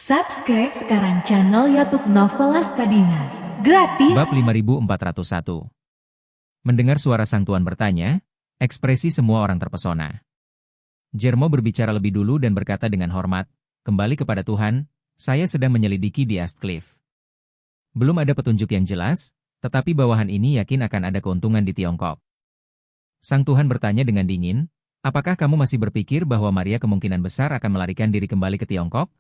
Subscribe sekarang channel YouTube Novelas Kadina. Gratis. Bab 5401. Mendengar suara sang tuan bertanya, ekspresi semua orang terpesona. Jermo berbicara lebih dulu dan berkata dengan hormat, "Kembali kepada Tuhan, saya sedang menyelidiki di East Cliff. Belum ada petunjuk yang jelas, tetapi bawahan ini yakin akan ada keuntungan di Tiongkok." Sang Tuhan bertanya dengan dingin, "Apakah kamu masih berpikir bahwa Maria kemungkinan besar akan melarikan diri kembali ke Tiongkok?"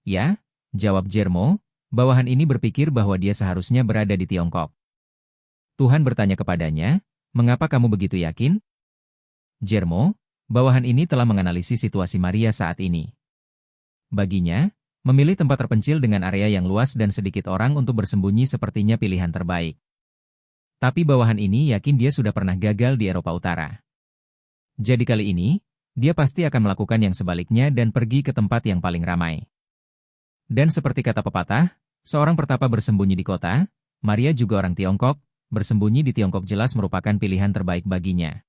"Ya," jawab Jermo, "bawahan ini berpikir bahwa dia seharusnya berada di Tiongkok." Tuhan bertanya kepadanya, "Mengapa kamu begitu yakin?" "Jermo, bawahan ini telah menganalisis situasi Maria saat ini. Baginya, memilih tempat terpencil dengan area yang luas dan sedikit orang untuk bersembunyi sepertinya pilihan terbaik. Tapi bawahan ini yakin dia sudah pernah gagal di Eropa Utara. Jadi kali ini, dia pasti akan melakukan yang sebaliknya dan pergi ke tempat yang paling ramai. Dan seperti kata pepatah, seorang pertapa bersembunyi di kota, Maria juga orang Tiongkok, bersembunyi di Tiongkok jelas merupakan pilihan terbaik baginya."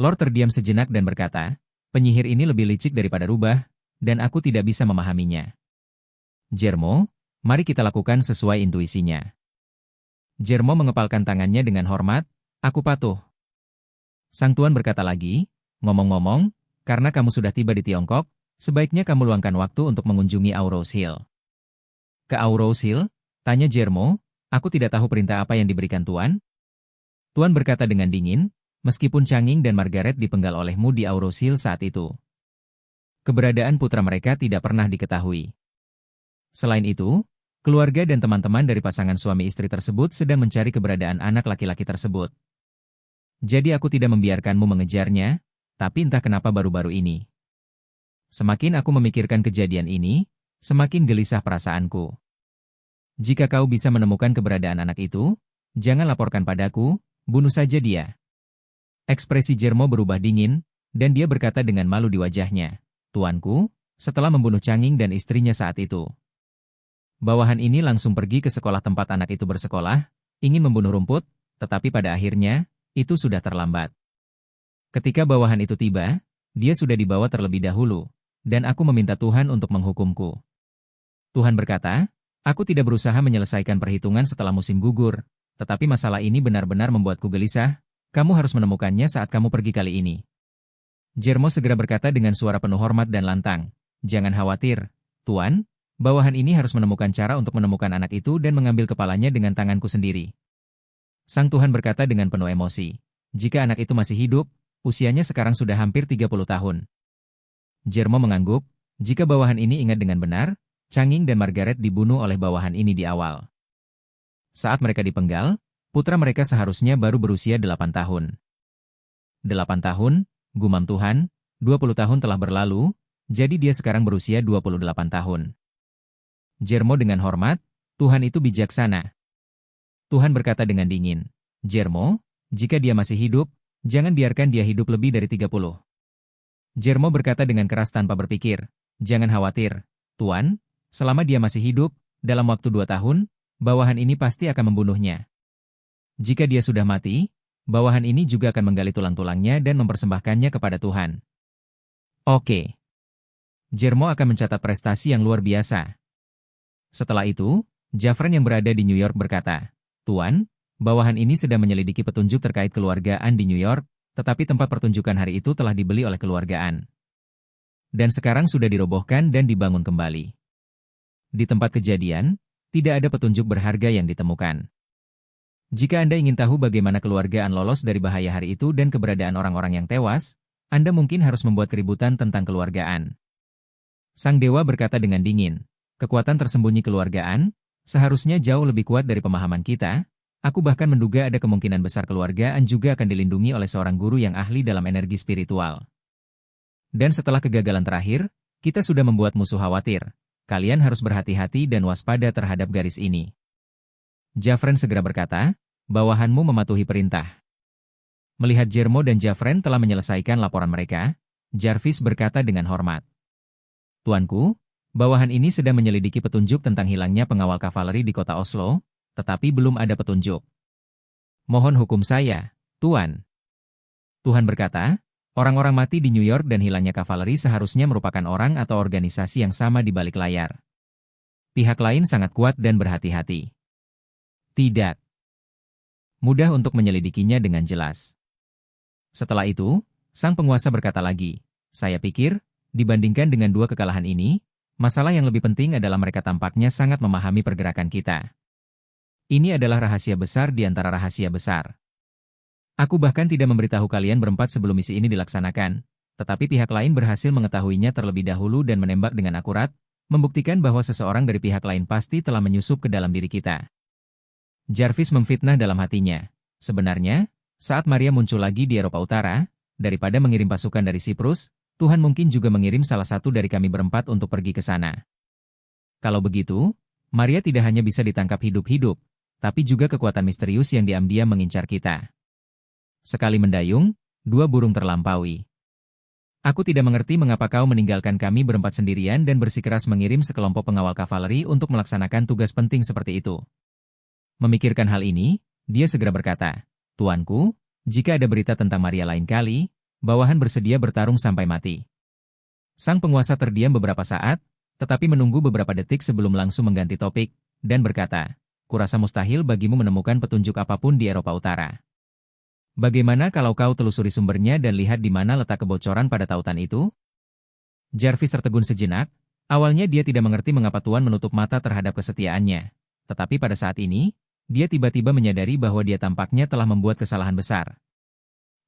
Lord terdiam sejenak dan berkata, "Penyihir ini lebih licik daripada rubah, dan aku tidak bisa memahaminya. Jermo, mari kita lakukan sesuai intuisinya." Jermo mengepalkan tangannya dengan hormat, "Aku patuh." Sang tuan berkata lagi, "Ngomong-ngomong, karena kamu sudah tiba di Tiongkok, sebaiknya kamu luangkan waktu untuk mengunjungi Aurose Hill." "Ke Aurose Hill?" tanya Jermo, "Aku tidak tahu perintah apa yang diberikan Tuan." Tuan berkata dengan dingin, "Meskipun Changing dan Margaret dipenggal olehmu di Aurose Hill saat itu, keberadaan putra mereka tidak pernah diketahui. Selain itu, keluarga dan teman-teman dari pasangan suami istri tersebut sedang mencari keberadaan anak laki-laki tersebut. Jadi aku tidak membiarkanmu mengejarnya, tapi entah kenapa baru-baru ini. Semakin aku memikirkan kejadian ini, semakin gelisah perasaanku. Jika kau bisa menemukan keberadaan anak itu, jangan laporkan padaku, bunuh saja dia." Ekspresi Jermo berubah dingin, dan dia berkata dengan malu di wajahnya, "Tuanku, setelah membunuh Changing dan istrinya saat itu, bawahan ini langsung pergi ke sekolah tempat anak itu bersekolah, ingin membunuh rumput, tetapi pada akhirnya, itu sudah terlambat. Ketika bawahan itu tiba, dia sudah dibawa terlebih dahulu, dan aku meminta Tuhan untuk menghukumku. Tuhan berkata, aku tidak berusaha menyelesaikan perhitungan setelah musim gugur, tetapi masalah ini benar-benar membuatku gelisah. Kamu harus menemukannya saat kamu pergi kali ini." Jermo segera berkata dengan suara penuh hormat dan lantang, "Jangan khawatir, Tuan, bawahan ini harus menemukan cara untuk menemukan anak itu dan mengambil kepalanya dengan tanganku sendiri." Sang Tuhan berkata dengan penuh emosi, "Jika anak itu masih hidup, usianya sekarang sudah hampir 30 tahun. Jermo mengangguk, jika bawahan ini ingat dengan benar, Changing dan Margaret dibunuh oleh bawahan ini di awal. Saat mereka dipenggal, putra mereka seharusnya baru berusia 8 tahun. 8 tahun, gumam Tuhan, 20 tahun telah berlalu, jadi dia sekarang berusia 28 tahun. Jermo dengan hormat, "Tuhan itu bijaksana." Tuhan berkata dengan dingin, "Jermo, jika dia masih hidup, jangan biarkan dia hidup lebih dari 30. Jermo berkata dengan keras tanpa berpikir, "Jangan khawatir, Tuan, selama dia masih hidup, dalam waktu 2 tahun, bawahan ini pasti akan membunuhnya. Jika dia sudah mati, bawahan ini juga akan menggali tulang-tulangnya dan mempersembahkannya kepada Tuhan." Oke. Jermo akan mencatat prestasi yang luar biasa. Setelah itu, Jafren yang berada di New York berkata, "Tuan, bawahan ini sedang menyelidiki petunjuk terkait keluargaan di New York, tetapi tempat pertunjukan hari itu telah dibeli oleh keluargaan. Dan sekarang sudah dirobohkan dan dibangun kembali. Di tempat kejadian, tidak ada petunjuk berharga yang ditemukan. Jika Anda ingin tahu bagaimana keluargaan lolos dari bahaya hari itu dan keberadaan orang-orang yang tewas, Anda mungkin harus membuat keributan tentang keluargaan." Sang dewa berkata dengan dingin, "Kekuatan tersembunyi keluargaan, seharusnya jauh lebih kuat dari pemahaman kita. Aku bahkan menduga ada kemungkinan besar keluargaan juga akan dilindungi oleh seorang guru yang ahli dalam energi spiritual. Dan setelah kegagalan terakhir, kita sudah membuat musuh khawatir. Kalian harus berhati-hati dan waspada terhadap garis ini." Jafren segera berkata, "Bawahanmu mematuhi perintah." Melihat Jermo dan Jafren telah menyelesaikan laporan mereka, Jarvis berkata dengan hormat, "Tuanku, bawahan ini sedang menyelidiki petunjuk tentang hilangnya pengawal kavaleri di kota Oslo, tetapi belum ada petunjuk. Mohon hukum saya, Tuan." Tuhan berkata, Orang-orang mati di New York dan hilangnya kavaleri seharusnya merupakan orang atau organisasi yang sama di balik layar. Pihak lain sangat kuat dan berhati-hati. Tidak mudah untuk menyelidikinya dengan jelas. Setelah itu, sang penguasa berkata lagi, "Saya pikir, dibandingkan dengan dua kekalahan ini, masalah yang lebih penting adalah mereka tampaknya sangat memahami pergerakan kita. Ini adalah rahasia besar di antara rahasia besar. Aku bahkan tidak memberitahu kalian berempat sebelum misi ini dilaksanakan, tetapi pihak lain berhasil mengetahuinya terlebih dahulu dan menembak dengan akurat, membuktikan bahwa seseorang dari pihak lain pasti telah menyusup ke dalam diri kita." Jarvis memfitnah dalam hatinya. Sebenarnya, saat Maria muncul lagi di Eropa Utara, daripada mengirim pasukan dari Siprus, Tuhan mungkin juga mengirim salah satu dari kami berempat untuk pergi ke sana. Kalau begitu, Maria tidak hanya bisa ditangkap hidup-hidup, tapi juga kekuatan misterius yang diam-diam mengincar kita. Sekali mendayung, dua burung terlampaui. Aku tidak mengerti mengapa kau meninggalkan kami berempat sendirian dan bersikeras mengirim sekelompok pengawal kavaleri untuk melaksanakan tugas penting seperti itu. Memikirkan hal ini, dia segera berkata, "Tuanku, jika ada berita tentang Maria lain kali, bawahan bersedia bertarung sampai mati." Sang penguasa terdiam beberapa saat, tetapi menunggu beberapa detik sebelum langsung mengganti topik, dan berkata, "Kurasa mustahil bagimu menemukan petunjuk apapun di Eropa Utara. Bagaimana kalau kau telusuri sumbernya dan lihat di mana letak kebocoran pada tautan itu?" Jarvis tertegun sejenak. Awalnya dia tidak mengerti mengapa Tuan menutup mata terhadap kesetiaannya. Tetapi pada saat ini, dia tiba-tiba menyadari bahwa dia tampaknya telah membuat kesalahan besar.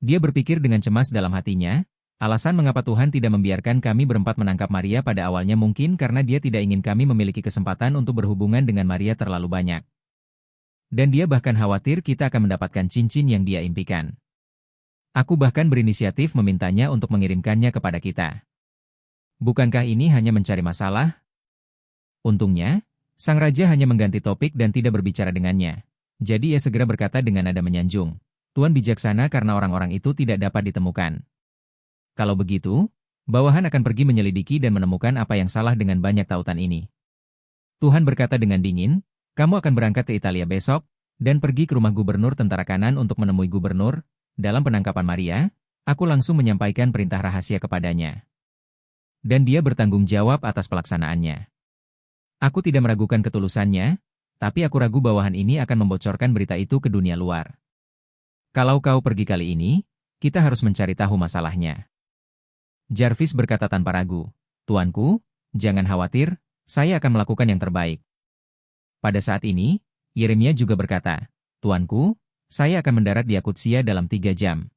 Dia berpikir dengan cemas dalam hatinya, alasan mengapa Tuhan tidak membiarkan kami berempat menangkap Maria pada awalnya mungkin karena dia tidak ingin kami memiliki kesempatan untuk berhubungan dengan Maria terlalu banyak. Dan dia bahkan khawatir kita akan mendapatkan cincin yang dia impikan. Aku bahkan berinisiatif memintanya untuk mengirimkannya kepada kita. Bukankah ini hanya mencari masalah? Untungnya, sang raja hanya mengganti topik dan tidak berbicara dengannya. Jadi ia segera berkata dengan nada menyanjung, "Tuan bijaksana karena orang-orang itu tidak dapat ditemukan. Kalau begitu, bawahan akan pergi menyelidiki dan menemukan apa yang salah dengan banyak tautan ini." Tuhan berkata dengan dingin, "Kamu akan berangkat ke Italia besok, dan pergi ke rumah gubernur tentara kanan untuk menemui gubernur. Dalam penangkapan Maria, aku langsung menyampaikan perintah rahasia kepadanya. Dan dia bertanggung jawab atas pelaksanaannya. Aku tidak meragukan ketulusannya, tapi aku ragu bawahan ini akan membocorkan berita itu ke dunia luar. Kalau kau pergi kali ini, kita harus mencari tahu masalahnya." Jarvis berkata tanpa ragu, "Tuanku, jangan khawatir, saya akan melakukan yang terbaik." Pada saat ini, Yeremia juga berkata, "Tuanku, saya akan mendarat di Yakutsia dalam 3 jam.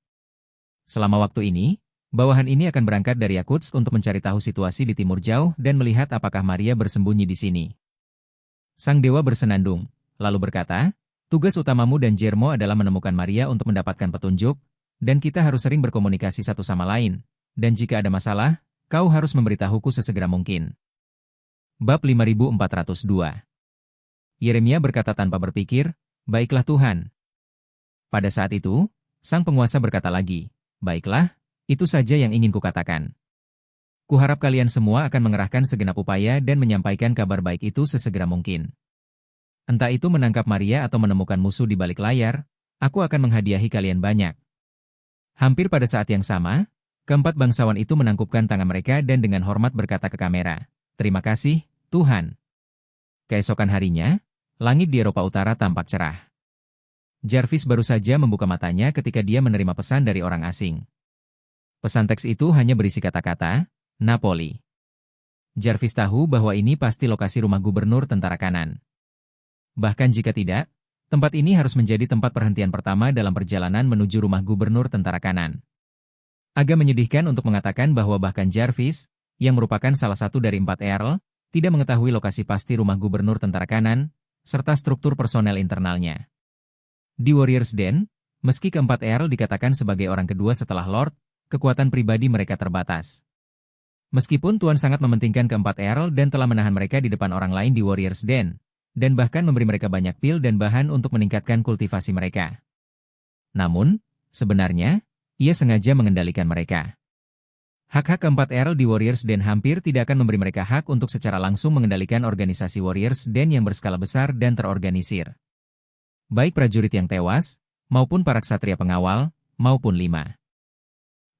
Selama waktu ini, bawahan ini akan berangkat dari Yakuts untuk mencari tahu situasi di timur jauh dan melihat apakah Maria bersembunyi di sini." Sang dewa bersenandung, lalu berkata, "Tugas utamamu dan Jermo adalah menemukan Maria untuk mendapatkan petunjuk, dan kita harus sering berkomunikasi satu sama lain, dan jika ada masalah, kau harus memberitahuku sesegera mungkin." Bab 5402. Yeremia berkata tanpa berpikir, "Baiklah Tuhan." Pada saat itu, sang penguasa berkata lagi, "Baiklah, itu saja yang ingin kukatakan. Kuharap kalian semua akan mengerahkan segenap upaya dan menyampaikan kabar baik itu sesegera mungkin. Entah itu menangkap Maria atau menemukan musuh di balik layar, aku akan menghadiahi kalian banyak." Hampir pada saat yang sama, keempat bangsawan itu menangkupkan tangan mereka dan dengan hormat berkata ke kamera, "Terima kasih, Tuhan." Keesokan harinya, langit di Eropa Utara tampak cerah. Jarvis baru saja membuka matanya ketika dia menerima pesan dari orang asing. Pesan teks itu hanya berisi kata-kata, "Napoli." Jarvis tahu bahwa ini pasti lokasi rumah gubernur tentara kanan. Bahkan jika tidak, tempat ini harus menjadi tempat perhentian pertama dalam perjalanan menuju rumah gubernur tentara kanan. Agak menyedihkan untuk mengatakan bahwa bahkan Jarvis, yang merupakan salah satu dari 4 Earl, tidak mengetahui lokasi pasti rumah gubernur tentara kanan, serta struktur personel internalnya. Di Warriors Den, meski keempat Earl dikatakan sebagai orang kedua setelah Lord, kekuatan pribadi mereka terbatas. Meskipun Tuan sangat mementingkan keempat Earl dan telah menahan mereka di depan orang lain di Warriors Den, dan bahkan memberi mereka banyak pil dan bahan untuk meningkatkan kultivasi mereka. Namun, sebenarnya, ia sengaja mengendalikan mereka. Hak-hak keempat Earl di Warriors Den hampir tidak akan memberi mereka hak untuk secara langsung mengendalikan organisasi Warriors Den yang berskala besar dan terorganisir. Baik prajurit yang tewas, maupun para ksatria pengawal, maupun 5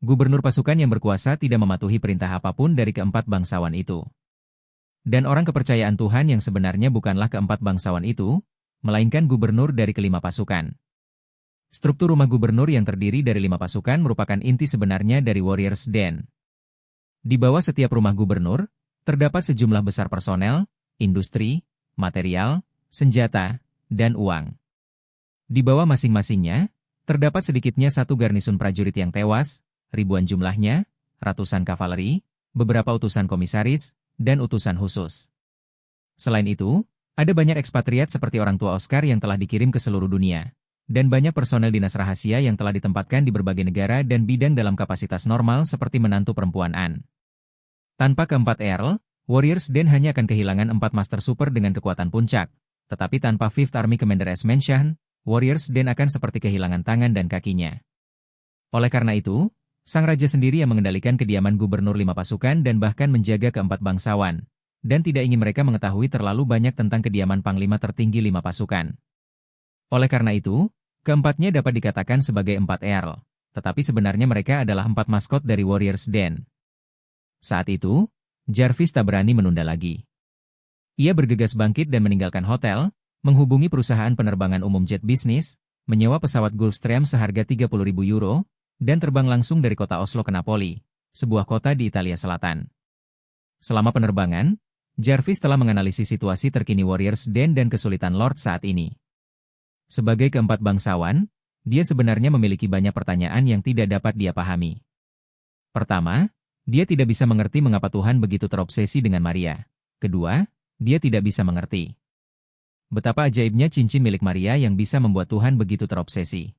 Gubernur pasukan yang berkuasa tidak mematuhi perintah apapun dari keempat bangsawan itu. Dan orang kepercayaan Tuhan yang sebenarnya bukanlah keempat bangsawan itu, melainkan gubernur dari kelima pasukan. Struktur rumah gubernur yang terdiri dari 5 pasukan merupakan inti sebenarnya dari Warriors Den. Di bawah setiap rumah gubernur, terdapat sejumlah besar personel, industri, material, senjata, dan uang. Di bawah masing-masingnya, terdapat sedikitnya satu garnisun prajurit yang tewas, ribuan jumlahnya, ratusan kavaleri, beberapa utusan komisaris, dan utusan khusus. Selain itu, ada banyak ekspatriat seperti orang tua Oscar yang telah dikirim ke seluruh dunia, dan banyak personel dinas rahasia yang telah ditempatkan di berbagai negara dan bidang dalam kapasitas normal seperti menantu perempuan Anne. Tanpa keempat Earl, Warriors Den hanya akan kehilangan 4 Master Super dengan kekuatan puncak, tetapi tanpa Fifth Army Commander as mentioned, Warriors Den akan seperti kehilangan tangan dan kakinya. Oleh karena itu, sang raja sendiri yang mengendalikan kediaman gubernur 5 pasukan dan bahkan menjaga keempat bangsawan, dan tidak ingin mereka mengetahui terlalu banyak tentang kediaman panglima tertinggi 5 pasukan. Oleh karena itu, keempatnya dapat dikatakan sebagai 4 Earl, tetapi sebenarnya mereka adalah 4 maskot dari Warriors Den. Saat itu, Jarvis tak berani menunda lagi. Ia bergegas bangkit dan meninggalkan hotel, menghubungi perusahaan penerbangan umum jet bisnis, menyewa pesawat Gulfstream seharga 30.000 euro, dan terbang langsung dari kota Oslo ke Napoli, sebuah kota di Italia Selatan. Selama penerbangan, Jarvis telah menganalisis situasi terkini Warriors Den dan kesulitan Lord saat ini. Sebagai keempat bangsawan, dia sebenarnya memiliki banyak pertanyaan yang tidak dapat dia pahami. Pertama, dia tidak bisa mengerti mengapa Tuhan begitu terobsesi dengan Maria. Kedua, dia tidak bisa mengerti betapa ajaibnya cincin milik Maria yang bisa membuat Tuhan begitu terobsesi.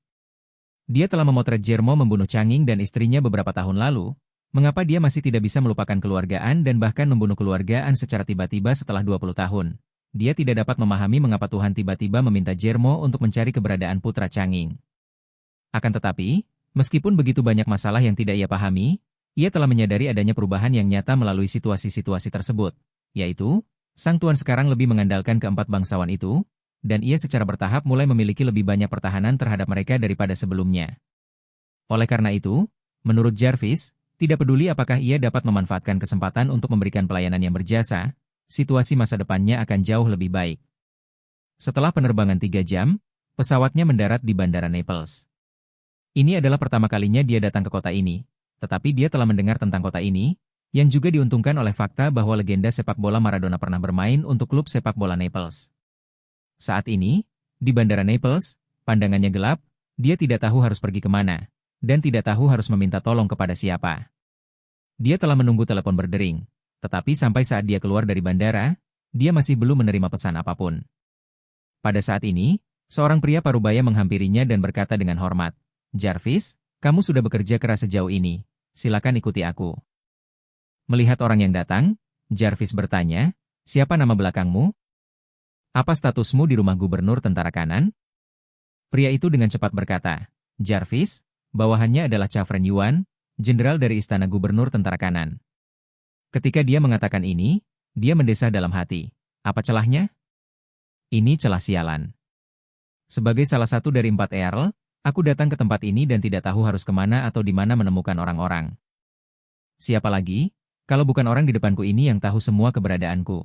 Dia telah memotret Jermo membunuh Changing dan istrinya beberapa tahun lalu, mengapa dia masih tidak bisa melupakan keluargaan dan bahkan membunuh keluargaan secara tiba-tiba setelah 20 tahun. Dia tidak dapat memahami mengapa Tuhan tiba-tiba meminta Jermo untuk mencari keberadaan putra Changing. Akan tetapi, meskipun begitu banyak masalah yang tidak ia pahami, ia telah menyadari adanya perubahan yang nyata melalui situasi-situasi tersebut, yaitu, sang tuan sekarang lebih mengandalkan keempat bangsawan itu, dan ia secara bertahap mulai memiliki lebih banyak pertahanan terhadap mereka daripada sebelumnya. Oleh karena itu, menurut Jarvis, tidak peduli apakah ia dapat memanfaatkan kesempatan untuk memberikan pelayanan yang berjasa, situasi masa depannya akan jauh lebih baik. Setelah penerbangan 3 jam, pesawatnya mendarat di Bandara Naples. Ini adalah pertama kalinya dia datang ke kota ini, tetapi dia telah mendengar tentang kota ini, yang juga diuntungkan oleh fakta bahwa legenda sepak bola Maradona pernah bermain untuk klub sepak bola Naples. Saat ini, di Bandara Naples, pandangannya gelap, dia tidak tahu harus pergi kemana, dan tidak tahu harus meminta tolong kepada siapa. Dia telah menunggu telepon berdering, tetapi sampai saat dia keluar dari bandara, dia masih belum menerima pesan apapun. Pada saat ini, seorang pria parubaya menghampirinya dan berkata dengan hormat, "Jarvis, kamu sudah bekerja keras sejauh ini, silakan ikuti aku." Melihat orang yang datang, Jarvis bertanya, "Siapa nama belakangmu? Apa statusmu di rumah gubernur tentara kanan?" Pria itu dengan cepat berkata, "Jarvis, bawahannya adalah Chavren Yuan, jenderal dari istana gubernur tentara kanan." Ketika dia mengatakan ini, dia mendesah dalam hati. Apa celahnya? Ini celah sialan. Sebagai salah satu dari 4 Earl, aku datang ke tempat ini dan tidak tahu harus kemana atau di mana menemukan orang-orang. Siapa lagi, kalau bukan orang di depanku ini yang tahu semua keberadaanku?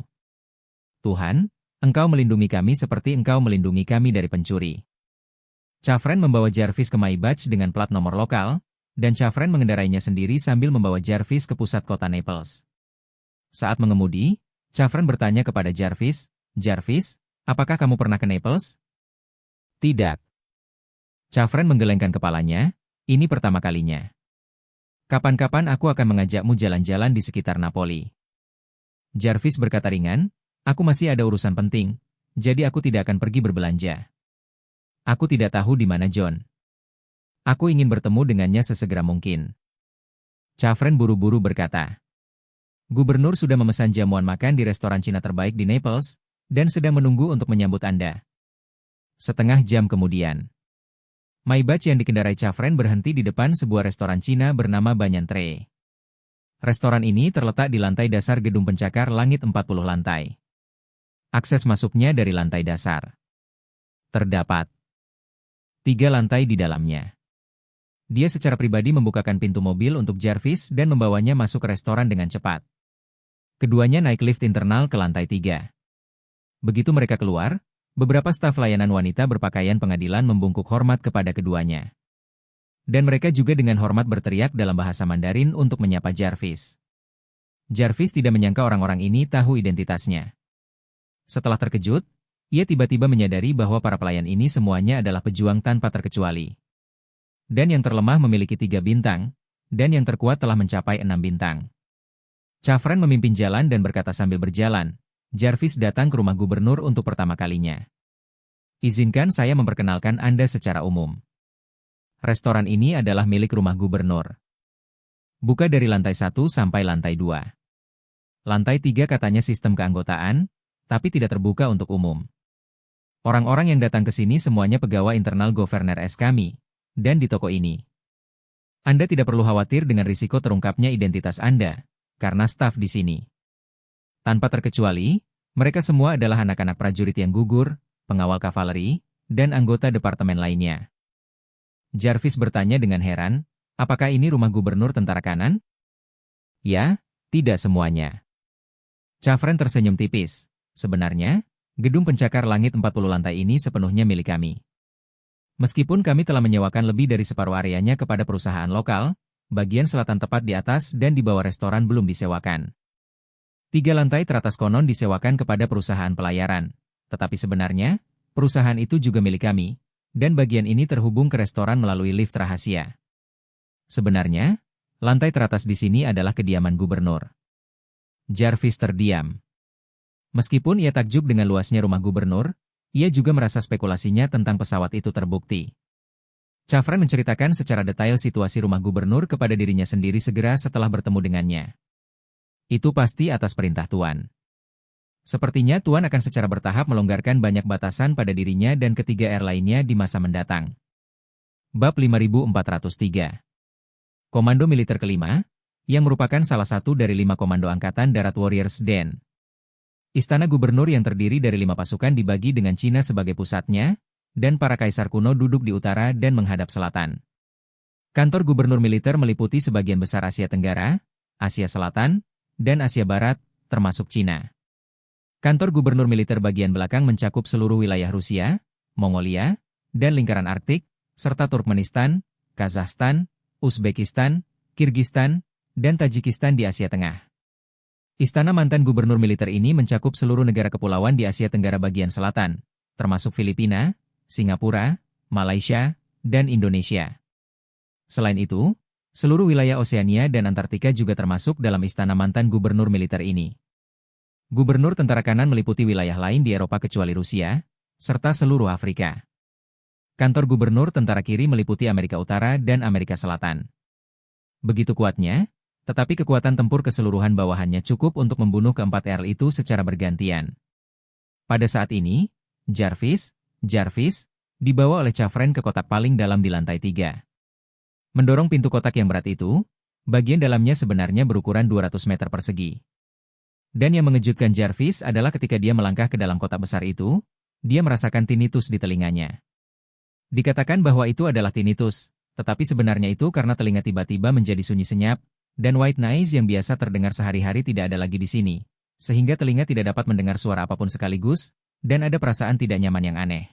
Tuhan, Engkau melindungi kami seperti Engkau melindungi kami dari pencuri. Chavren membawa Jarvis ke Maybach dengan plat nomor lokal, dan Chavren mengendarainya sendiri sambil membawa Jarvis ke pusat kota Naples. Saat mengemudi, Chavren bertanya kepada Jarvis, "Jarvis, apakah kamu pernah ke Naples?" "Tidak." Chavren menggelengkan kepalanya, "Ini pertama kalinya." "Kapan-kapan aku akan mengajakmu jalan-jalan di sekitar Napoli." Jarvis berkata ringan, "Aku masih ada urusan penting, jadi aku tidak akan pergi berbelanja. Aku tidak tahu di mana John. Aku ingin bertemu dengannya sesegera mungkin." Chavren buru-buru berkata, "Gubernur sudah memesan jamuan makan di restoran Cina terbaik di Naples, dan sedang menunggu untuk menyambut Anda." Setengah jam kemudian, Maybach yang dikendarai Chavren berhenti di depan sebuah restoran Cina bernama Banyan Tray. Restoran ini terletak di lantai dasar gedung pencakar langit 40 lantai. Akses masuknya dari lantai dasar. Terdapat 3 lantai di dalamnya. Dia secara pribadi membukakan pintu mobil untuk Jarvis dan membawanya masuk ke restoran dengan cepat. Keduanya naik lift internal ke lantai 3. Begitu mereka keluar, beberapa staf layanan wanita berpakaian pengadilan membungkuk hormat kepada keduanya. Dan mereka juga dengan hormat berteriak dalam bahasa Mandarin untuk menyapa Jarvis. Jarvis tidak menyangka orang-orang ini tahu identitasnya. Setelah terkejut, ia tiba-tiba menyadari bahwa para pelayan ini semuanya adalah pejuang tanpa terkecuali. Dan yang terlemah memiliki 3 bintang, dan yang terkuat telah mencapai 6 bintang. Chafren memimpin jalan dan berkata sambil berjalan, Jarvis datang ke rumah gubernur untuk pertama kalinya. Izinkan saya memperkenalkan Anda secara umum. Restoran ini adalah milik rumah gubernur. Buka dari lantai 1 sampai lantai 2. Lantai 3 katanya sistem keanggotaan, tapi tidak terbuka untuk umum. Orang-orang yang datang ke sini semuanya pegawai internal Governor S kami, dan di toko ini. Anda tidak perlu khawatir dengan risiko terungkapnya identitas Anda, karena staf di sini. Tanpa terkecuali, mereka semua adalah anak-anak prajurit yang gugur, pengawal kavaleri, dan anggota departemen lainnya. Jarvis bertanya dengan heran, apakah ini rumah gubernur tentara kanan? Ya, tidak semuanya. Chafren tersenyum tipis. Sebenarnya, gedung pencakar langit 40 lantai ini sepenuhnya milik kami. Meskipun kami telah menyewakan lebih dari separuh areanya kepada perusahaan lokal, bagian selatan tepat di atas dan di bawah restoran belum disewakan. 3 lantai teratas konon disewakan kepada perusahaan pelayaran, tetapi sebenarnya, perusahaan itu juga milik kami, dan bagian ini terhubung ke restoran melalui lift rahasia. Sebenarnya, lantai teratas di sini adalah kediaman gubernur. Jarvis terdiam. Meskipun ia takjub dengan luasnya rumah gubernur, ia juga merasa spekulasinya tentang pesawat itu terbukti. Chafren menceritakan secara detail situasi rumah gubernur kepada dirinya sendiri segera setelah bertemu dengannya. Itu pasti atas perintah Tuan. Sepertinya Tuan akan secara bertahap melonggarkan banyak batasan pada dirinya dan ketiga airline-nya di masa mendatang. Bab 5403. Komando Militer Kelima, yang merupakan salah satu dari 5 komando Angkatan Darat Warriors Den. Istana gubernur yang terdiri dari 5 pasukan dibagi dengan Cina sebagai pusatnya, dan para kaisar kuno duduk di utara dan menghadap selatan. Kantor gubernur militer meliputi sebagian besar Asia Tenggara, Asia Selatan, dan Asia Barat, termasuk Cina. Kantor gubernur militer bagian belakang mencakup seluruh wilayah Rusia, Mongolia, dan lingkaran Arktik, serta Turkmenistan, Kazakhstan, Uzbekistan, Kirgistan, dan Tajikistan di Asia Tengah. Istana mantan gubernur militer ini mencakup seluruh negara kepulauan di Asia Tenggara bagian selatan, termasuk Filipina, Singapura, Malaysia, dan Indonesia. Selain itu, seluruh wilayah Oseania dan Antartika juga termasuk dalam istana mantan gubernur militer ini. Gubernur tentara kanan meliputi wilayah lain di Eropa kecuali Rusia, serta seluruh Afrika. Kantor gubernur tentara kiri meliputi Amerika Utara dan Amerika Selatan. Begitu kuatnya, tetapi kekuatan tempur keseluruhan bawahannya cukup untuk membunuh keempat airl itu secara bergantian. Pada saat ini, Jarvis, dibawa oleh Chafren ke kotak paling dalam di lantai 3. Mendorong pintu kotak yang berat itu, bagian dalamnya sebenarnya berukuran 200 meter persegi. Dan yang mengejutkan Jarvis adalah ketika dia melangkah ke dalam kotak besar itu, dia merasakan tinnitus di telinganya. Dikatakan bahwa itu adalah tinnitus, tetapi sebenarnya itu karena telinga tiba-tiba menjadi sunyi senyap, dan white noise yang biasa terdengar sehari-hari tidak ada lagi di sini, sehingga telinga tidak dapat mendengar suara apapun sekaligus, dan ada perasaan tidak nyaman yang aneh.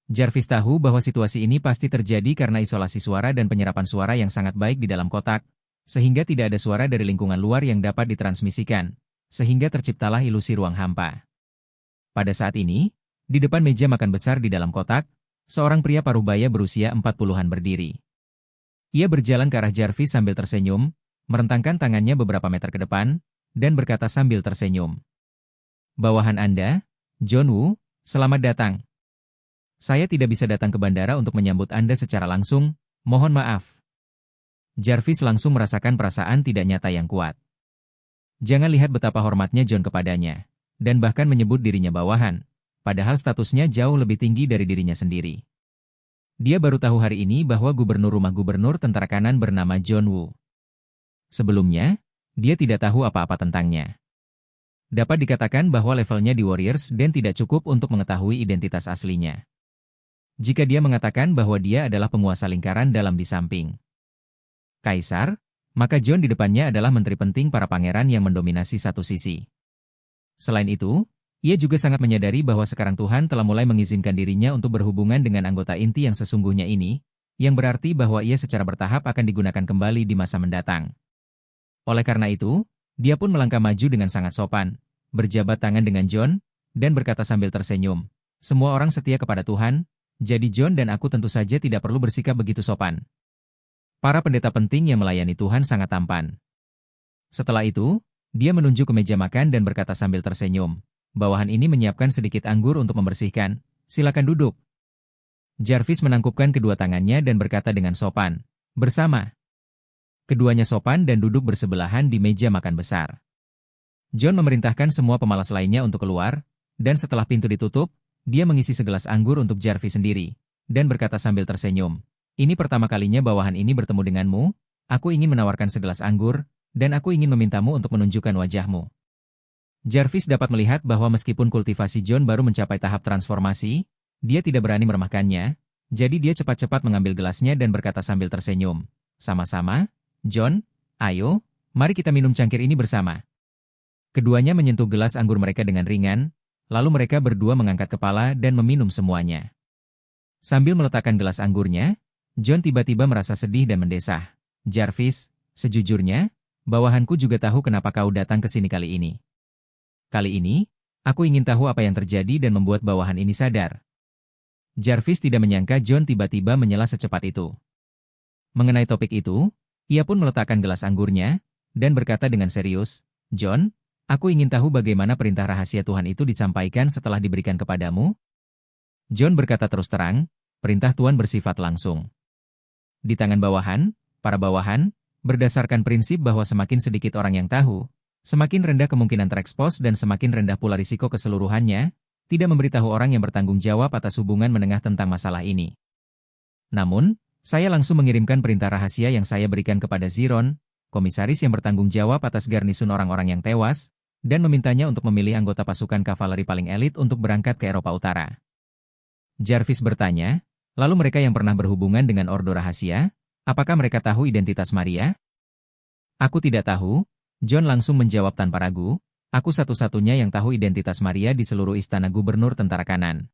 Jarvis tahu bahwa situasi ini pasti terjadi karena isolasi suara dan penyerapan suara yang sangat baik di dalam kotak, sehingga tidak ada suara dari lingkungan luar yang dapat ditransmisikan, sehingga terciptalah ilusi ruang hampa. Pada saat ini, di depan meja makan besar di dalam kotak, seorang pria parubaya berusia 40-an berdiri. Ia berjalan ke arah Jarvis sambil tersenyum, merentangkan tangannya beberapa meter ke depan, dan berkata sambil tersenyum. Bawahan Anda, John Woo, selamat datang. Saya tidak bisa datang ke bandara untuk menyambut Anda secara langsung, mohon maaf. Jarvis langsung merasakan perasaan tidak nyata yang kuat. Jangan lihat betapa hormatnya John kepadanya, dan bahkan menyebut dirinya bawahan, padahal statusnya jauh lebih tinggi dari dirinya sendiri. Dia baru tahu hari ini bahwa rumah gubernur tentara kanan bernama John Woo. Sebelumnya, dia tidak tahu apa-apa tentangnya. Dapat dikatakan bahwa levelnya di Warriors dan tidak cukup untuk mengetahui identitas aslinya. Jika dia mengatakan bahwa dia adalah penguasa lingkaran dalam di samping Kaisar, maka John di depannya adalah menteri penting para pangeran yang mendominasi satu sisi. Selain itu, ia juga sangat menyadari bahwa sekarang Tuhan telah mulai mengizinkan dirinya untuk berhubungan dengan anggota inti yang sesungguhnya ini, yang berarti bahwa ia secara bertahap akan digunakan kembali di masa mendatang. Oleh karena itu, dia pun melangkah maju dengan sangat sopan, berjabat tangan dengan John, dan berkata sambil tersenyum, "Semua orang setia kepada Tuhan, jadi John dan aku tentu saja tidak perlu bersikap begitu sopan." Para pendeta penting yang melayani Tuhan sangat tampan. Setelah itu, dia menunjuk ke meja makan dan berkata sambil tersenyum, "Bawahan ini menyiapkan sedikit anggur untuk membersihkan, silakan duduk." Jarvis menangkupkan kedua tangannya dan berkata dengan sopan, "Bersama." Keduanya sopan dan duduk bersebelahan di meja makan besar. John memerintahkan semua pemalas lainnya untuk keluar, dan setelah pintu ditutup, dia mengisi segelas anggur untuk Jarvis sendiri, dan berkata sambil tersenyum, "Ini pertama kalinya bawahan ini bertemu denganmu, aku ingin menawarkan segelas anggur, dan aku ingin memintamu untuk menunjukkan wajahmu." Jarvis dapat melihat bahwa meskipun kultivasi John baru mencapai tahap transformasi, dia tidak berani meremehkannya, jadi dia cepat-cepat mengambil gelasnya dan berkata sambil tersenyum, "Sama-sama, John, ayo, mari kita minum cangkir ini bersama." Keduanya menyentuh gelas anggur mereka dengan ringan, lalu mereka berdua mengangkat kepala dan meminum semuanya. Sambil meletakkan gelas anggurnya, John tiba-tiba merasa sedih dan mendesah. "Jarvis, sejujurnya, bawahanku juga tahu kenapa kau datang ke sini kali ini. Kali ini, aku ingin tahu apa yang terjadi dan membuat bawahan ini sadar." Jarvis tidak menyangka John tiba-tiba menyela secepat itu. Mengenai topik itu, ia pun meletakkan gelas anggurnya, dan berkata dengan serius, "John, aku ingin tahu bagaimana perintah rahasia Tuhan itu disampaikan setelah diberikan kepadamu?" John berkata terus terang, "Perintah Tuhan bersifat langsung. Di tangan bawahan, para bawahan, berdasarkan prinsip bahwa semakin sedikit orang yang tahu, semakin rendah kemungkinan terekspos dan semakin rendah pula risiko keseluruhannya, tidak memberitahu orang yang bertanggung jawab atas hubungan menengah tentang masalah ini. Namun, saya langsung mengirimkan perintah rahasia yang saya berikan kepada Ziron, komisaris yang bertanggung jawab atas garnisun orang-orang yang tewas, dan memintanya untuk memilih anggota pasukan kavaleri paling elit untuk berangkat ke Eropa Utara." Jarvis bertanya, "Lalu mereka yang pernah berhubungan dengan Ordo Rahasia, apakah mereka tahu identitas Maria?" "Aku tidak tahu," John langsung menjawab tanpa ragu, "aku satu-satunya yang tahu identitas Maria di seluruh istana gubernur tentara kanan.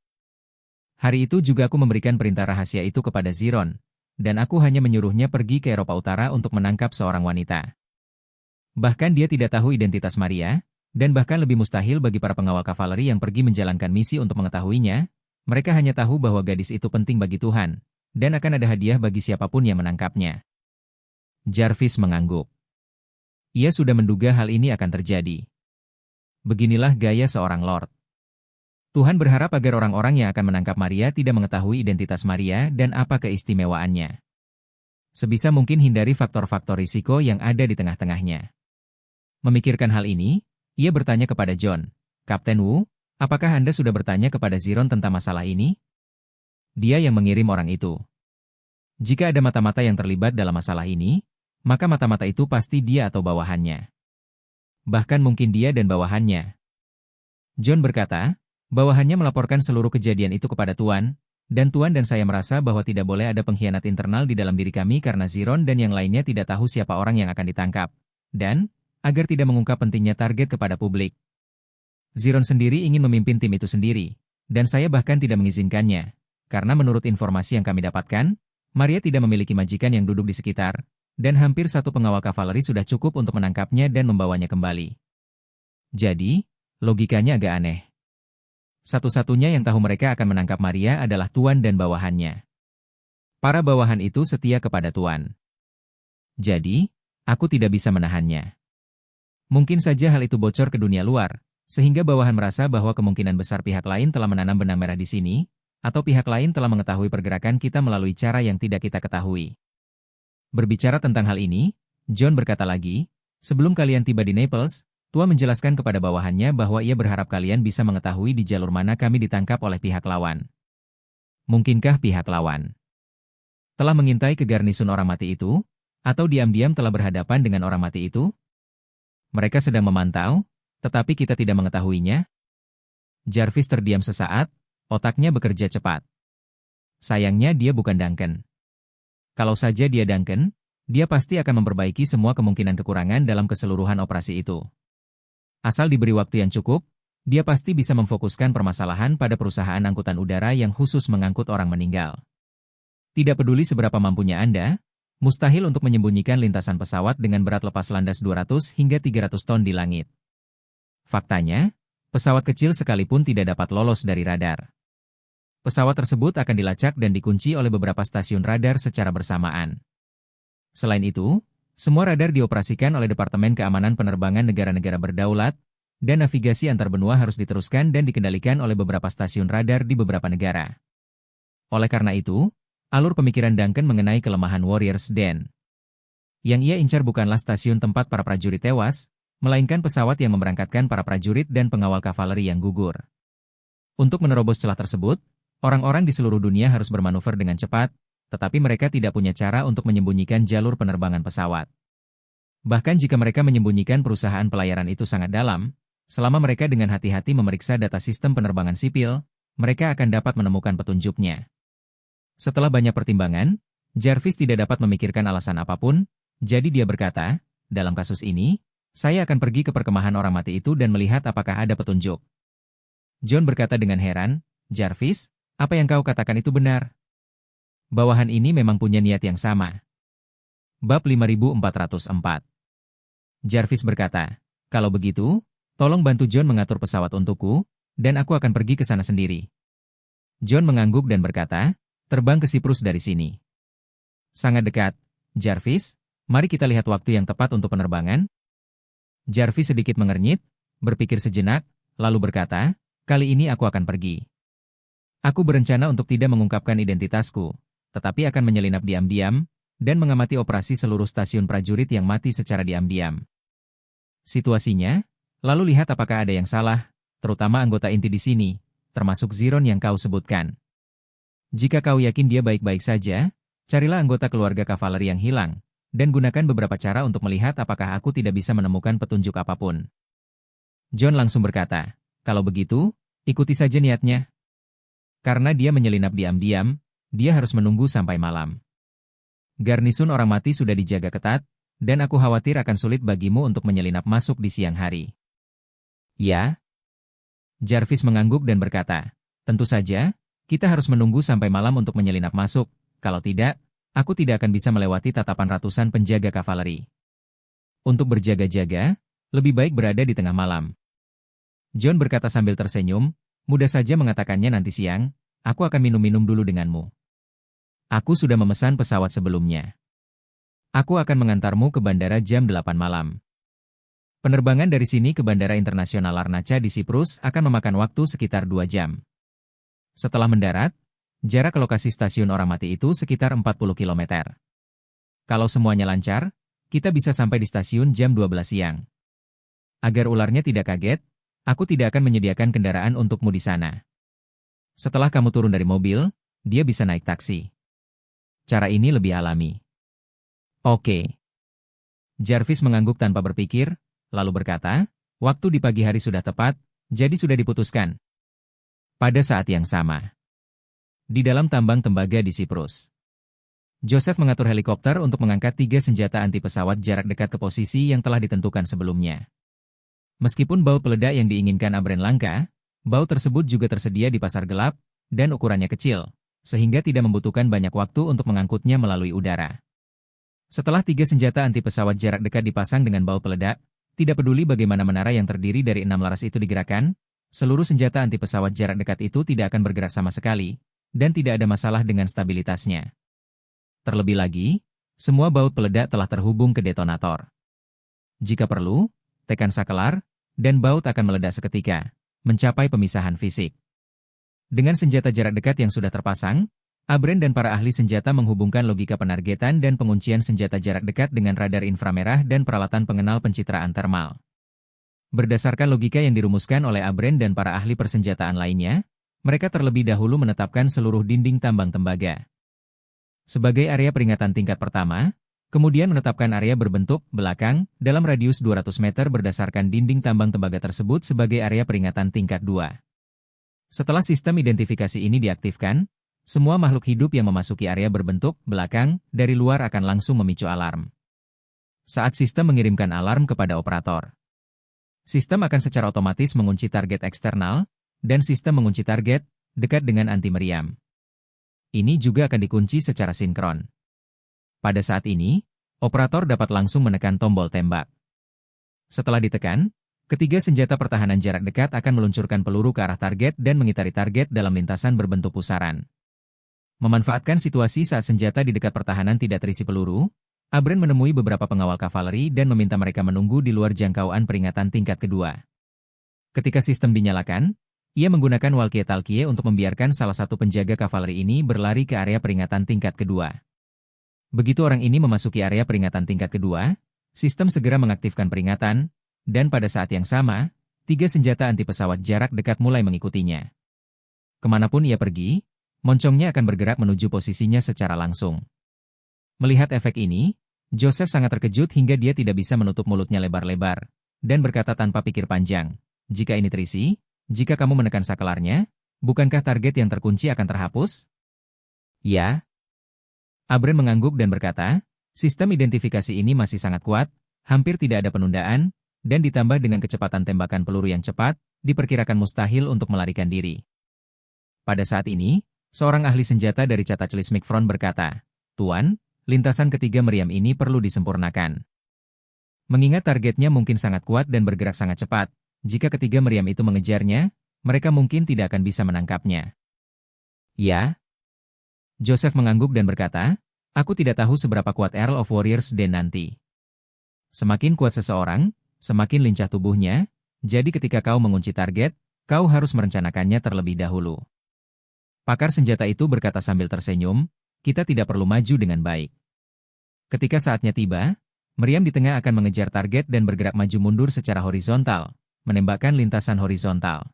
Hari itu juga aku memberikan perintah rahasia itu kepada Ziron, dan aku hanya menyuruhnya pergi ke Eropa Utara untuk menangkap seorang wanita. Bahkan dia tidak tahu identitas Maria, dan bahkan lebih mustahil bagi para pengawal kavaleri yang pergi menjalankan misi untuk mengetahuinya. Mereka hanya tahu bahwa gadis itu penting bagi Tuhan, dan akan ada hadiah bagi siapapun yang menangkapnya." Jarvis mengangguk. Ia sudah menduga hal ini akan terjadi. Beginilah gaya seorang lord. Tuhan berharap agar orang-orang yang akan menangkap Maria tidak mengetahui identitas Maria dan apa keistimewaannya. Sebisa mungkin hindari faktor-faktor risiko yang ada di tengah-tengahnya. Memikirkan hal ini, ia bertanya kepada John, "Kapten Wu, apakah Anda sudah bertanya kepada Ziron tentang masalah ini?" "Dia yang mengirim orang itu. Jika ada mata-mata yang terlibat dalam masalah ini, maka mata-mata itu pasti dia atau bawahannya. Bahkan mungkin dia dan bawahannya." John berkata, "Bawahannya melaporkan seluruh kejadian itu kepada Tuan, dan Tuan dan saya merasa bahwa tidak boleh ada pengkhianat internal di dalam diri kami karena Ziron dan yang lainnya tidak tahu siapa orang yang akan ditangkap, dan agar tidak mengungkap pentingnya target kepada publik. Ziron sendiri ingin memimpin tim itu sendiri, dan saya bahkan tidak mengizinkannya, karena menurut informasi yang kami dapatkan, Maria tidak memiliki majikan yang duduk di sekitar, dan hampir satu pengawal kavaleri sudah cukup untuk menangkapnya dan membawanya kembali. Jadi, logikanya agak aneh. Satu-satunya yang tahu mereka akan menangkap Maria adalah Tuan dan bawahannya. Para bawahan itu setia kepada Tuan. Jadi, aku tidak bisa menahannya. Mungkin saja hal itu bocor ke dunia luar, sehingga bawahan merasa bahwa kemungkinan besar pihak lain telah menanam benang merah di sini, atau pihak lain telah mengetahui pergerakan kita melalui cara yang tidak kita ketahui." Berbicara tentang hal ini, John berkata lagi, "Sebelum kalian tiba di Naples, Tua menjelaskan kepada bawahannya bahwa ia berharap kalian bisa mengetahui di jalur mana kami ditangkap oleh pihak lawan. Mungkinkah pihak lawan telah mengintai ke garnisun orang mati itu, atau diam-diam telah berhadapan dengan orang mati itu? Mereka sedang memantau, tetapi kita tidak mengetahuinya?" Jarvis terdiam sesaat, otaknya bekerja cepat. sayangnya dia bukan Duncan. Kalau saja dia Duncan, dia pasti akan memperbaiki semua kemungkinan kekurangan dalam keseluruhan operasi itu. Asal diberi waktu yang cukup, dia pasti bisa memfokuskan permasalahan pada perusahaan angkutan udara yang khusus mengangkut orang meninggal. Tidak peduli seberapa mampunya Anda, mustahil untuk menyembunyikan lintasan pesawat dengan berat lepas landas 200 hingga 300 ton di langit. Faktanya, pesawat kecil sekalipun tidak dapat lolos dari radar. Pesawat tersebut akan dilacak dan dikunci oleh beberapa stasiun radar secara bersamaan. Selain itu, semua radar dioperasikan oleh Departemen Keamanan Penerbangan negara-negara berdaulat, dan navigasi antar benua harus diteruskan dan dikendalikan oleh beberapa stasiun radar di beberapa negara. Oleh karena itu, alur pemikiran Duncan mengenai kelemahan Warrior's Den. Yang ia incar bukanlah stasiun tempat para prajurit tewas, melainkan pesawat yang memberangkatkan para prajurit dan pengawal kavaleri yang gugur. Untuk menerobos celah tersebut, orang-orang di seluruh dunia harus bermanuver dengan cepat, tetapi mereka tidak punya cara untuk menyembunyikan jalur penerbangan pesawat. Bahkan jika mereka menyembunyikan perusahaan pelayaran itu sangat dalam, selama mereka dengan hati-hati memeriksa data sistem penerbangan sipil, mereka akan dapat menemukan petunjuknya. Setelah banyak pertimbangan, Jarvis tidak dapat memikirkan alasan apapun, jadi dia berkata, dalam kasus ini, saya akan pergi ke perkemahan orang mati itu dan melihat apakah ada petunjuk. John berkata dengan heran, Jarvis, apa yang kau katakan itu benar? Bawahan ini memang punya niat yang sama. Bab 5404. Jarvis berkata, kalau begitu, tolong bantu John mengatur pesawat untukku, dan aku akan pergi ke sana sendiri. John mengangguk dan berkata, terbang ke Siprus dari sini. Sangat dekat, Jarvis, mari kita lihat waktu yang tepat untuk penerbangan. Jarvis sedikit mengernyit, berpikir sejenak, lalu berkata, kali ini aku akan pergi. Aku berencana untuk tidak mengungkapkan identitasku, tetapi akan menyelinap diam-diam, dan mengamati operasi seluruh stasiun prajurit yang mati secara diam-diam. Situasinya, lalu lihat apakah ada yang salah, terutama anggota inti di sini, termasuk Ziron yang kau sebutkan. Jika kau yakin dia baik-baik saja, carilah anggota keluarga kavaleri yang hilang, dan gunakan beberapa cara untuk melihat apakah aku tidak bisa menemukan petunjuk apapun. John langsung berkata, kalau begitu, ikuti saja niatnya. Karena dia menyelinap diam-diam, dia harus menunggu sampai malam. Garnisun orang mati sudah dijaga ketat, dan aku khawatir akan sulit bagimu untuk menyelinap masuk di siang hari. Ya? Jarvis mengangguk dan berkata, tentu saja, kita harus menunggu sampai malam untuk menyelinap masuk, kalau tidak, aku tidak akan bisa melewati tatapan ratusan penjaga kavaleri. Untuk berjaga-jaga, lebih baik berada di tengah malam. John berkata sambil tersenyum, mudah saja mengatakannya nanti siang, aku akan minum-minum dulu denganmu. Aku sudah memesan pesawat sebelumnya. Aku akan mengantarmu ke bandara jam 8 malam. Penerbangan dari sini ke Bandara Internasional Larnaca di Siprus akan memakan waktu sekitar 2 jam. Setelah mendarat, jarak ke lokasi stasiun orang mati itu sekitar 40 km. Kalau semuanya lancar, kita bisa sampai di stasiun jam 12 siang. Agar ularnya tidak kaget, aku tidak akan menyediakan kendaraan untukmu di sana. Setelah kamu turun dari mobil, dia bisa naik taksi. Cara ini lebih alami. Oke. Jarvis mengangguk tanpa berpikir, lalu berkata, waktu di pagi hari sudah tepat, jadi sudah diputuskan. Pada saat yang sama, di dalam tambang tembaga di Siprus, Joseph mengatur helikopter untuk mengangkat 3 senjata anti pesawat jarak dekat ke posisi yang telah ditentukan sebelumnya. Meskipun baut peledak yang diinginkan Abren langka, baut tersebut juga tersedia di pasar gelap, dan ukurannya kecil, sehingga tidak membutuhkan banyak waktu untuk mengangkutnya melalui udara. Setelah 3 senjata anti pesawat jarak dekat dipasang dengan baut peledak, tidak peduli bagaimana menara yang terdiri dari 6 laras itu digerakkan, seluruh senjata anti pesawat jarak dekat itu tidak akan bergerak sama sekali, dan tidak ada masalah dengan stabilitasnya. Terlebih lagi, semua baut peledak telah terhubung ke detonator. Jika perlu, tekan sakelar, dan baut akan meledak seketika, mencapai pemisahan fisik. Dengan senjata jarak dekat yang sudah terpasang, Abren dan para ahli senjata menghubungkan logika penargetan dan penguncian senjata jarak dekat dengan radar inframerah dan peralatan pengenal pencitraan termal. Berdasarkan logika yang dirumuskan oleh Abren dan para ahli persenjataan lainnya, mereka terlebih dahulu menetapkan seluruh dinding tambang tembaga sebagai area peringatan tingkat pertama, kemudian menetapkan area berbentuk belakang dalam radius 200 meter berdasarkan dinding tambang tembaga tersebut sebagai area peringatan tingkat 2. Setelah sistem identifikasi ini diaktifkan, Semua makhluk hidup yang memasuki area berbentuk belakang dari luar akan langsung memicu alarm. Saat sistem mengirimkan alarm kepada operator, sistem akan secara otomatis mengunci target eksternal, dan sistem mengunci target dekat dengan anti-meriam. Ini juga akan dikunci secara sinkron. Pada saat ini, operator dapat langsung menekan tombol tembak. Setelah ditekan, ketiga senjata pertahanan jarak dekat akan meluncurkan peluru ke arah target dan mengitari target dalam lintasan berbentuk pusaran. Memanfaatkan situasi saat senjata di dekat pertahanan tidak terisi peluru, Abren menemui beberapa pengawal kavaleri dan meminta mereka menunggu di luar jangkauan peringatan tingkat kedua. Ketika sistem dinyalakan, ia menggunakan walkie-talkie untuk membiarkan salah satu penjaga kavaleri ini berlari ke area peringatan tingkat kedua. Begitu orang ini memasuki area peringatan tingkat kedua, sistem segera mengaktifkan peringatan, dan pada saat yang sama, 3 senjata anti pesawat jarak dekat mulai mengikutinya. Kemanapun ia pergi, moncongnya akan bergerak menuju posisinya secara langsung. Melihat efek ini, Joseph sangat terkejut hingga dia tidak bisa menutup mulutnya lebar-lebar, dan berkata tanpa pikir panjang, "Jika ini terisi, jika kamu menekan saklarnya, bukankah target yang terkunci akan terhapus?" "Ya." Abren mengangguk dan berkata, "Sistem identifikasi ini masih sangat kuat, hampir tidak ada penundaan, dan ditambah dengan kecepatan tembakan peluru yang cepat, diperkirakan mustahil untuk melarikan diri." Pada saat ini, seorang ahli senjata dari Cataclysmic Front berkata, "Tuan, lintasan ketiga meriam ini perlu disempurnakan. Mengingat targetnya mungkin sangat kuat dan bergerak sangat cepat, jika ketiga meriam itu mengejarnya, mereka mungkin tidak akan bisa menangkapnya." "Ya?" Joseph mengangguk dan berkata, "Aku tidak tahu seberapa kuat Earl of Warriors Den nanti. Semakin kuat seseorang, semakin lincah tubuhnya, jadi ketika kau mengunci target, kau harus merencanakannya terlebih dahulu." Pakar senjata itu berkata sambil tersenyum, "Kita tidak perlu maju dengan baik. Ketika saatnya tiba, meriam di tengah akan mengejar target dan bergerak maju mundur secara horizontal, menembakkan lintasan horizontal.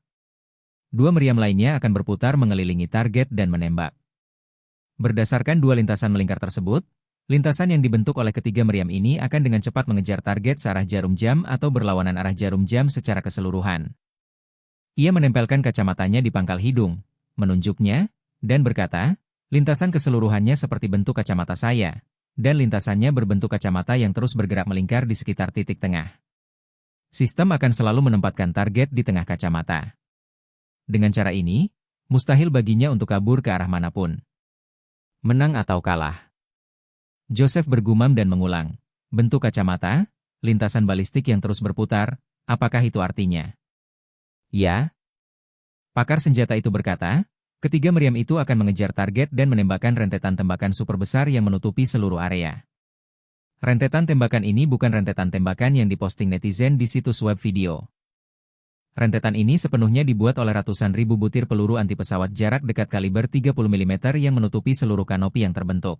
2 meriam lainnya akan berputar mengelilingi target dan menembak. Berdasarkan 2 lintasan melingkar tersebut, lintasan yang dibentuk oleh ketiga meriam ini akan dengan cepat mengejar target searah jarum jam atau berlawanan arah jarum jam secara keseluruhan." Ia menempelkan kacamatanya di pangkal hidung, menunjuknya, dan berkata, "Lintasan keseluruhannya seperti bentuk kacamata saya, dan lintasannya berbentuk kacamata yang terus bergerak melingkar di sekitar titik tengah. Sistem akan selalu menempatkan target di tengah kacamata. Dengan cara ini, mustahil baginya untuk kabur ke arah manapun. Menang atau kalah." Joseph bergumam dan mengulang, "Bentuk kacamata, lintasan balistik yang terus berputar, apakah itu artinya?" "Ya." Pakar senjata itu berkata, "Ketiga meriam itu akan mengejar target dan menembakkan rentetan tembakan super besar yang menutupi seluruh area. Rentetan tembakan ini bukan rentetan tembakan yang diposting netizen di situs web video. Rentetan ini sepenuhnya dibuat oleh ratusan ribu butir peluru anti pesawat jarak dekat kaliber 30 mm yang menutupi seluruh kanopi yang terbentuk.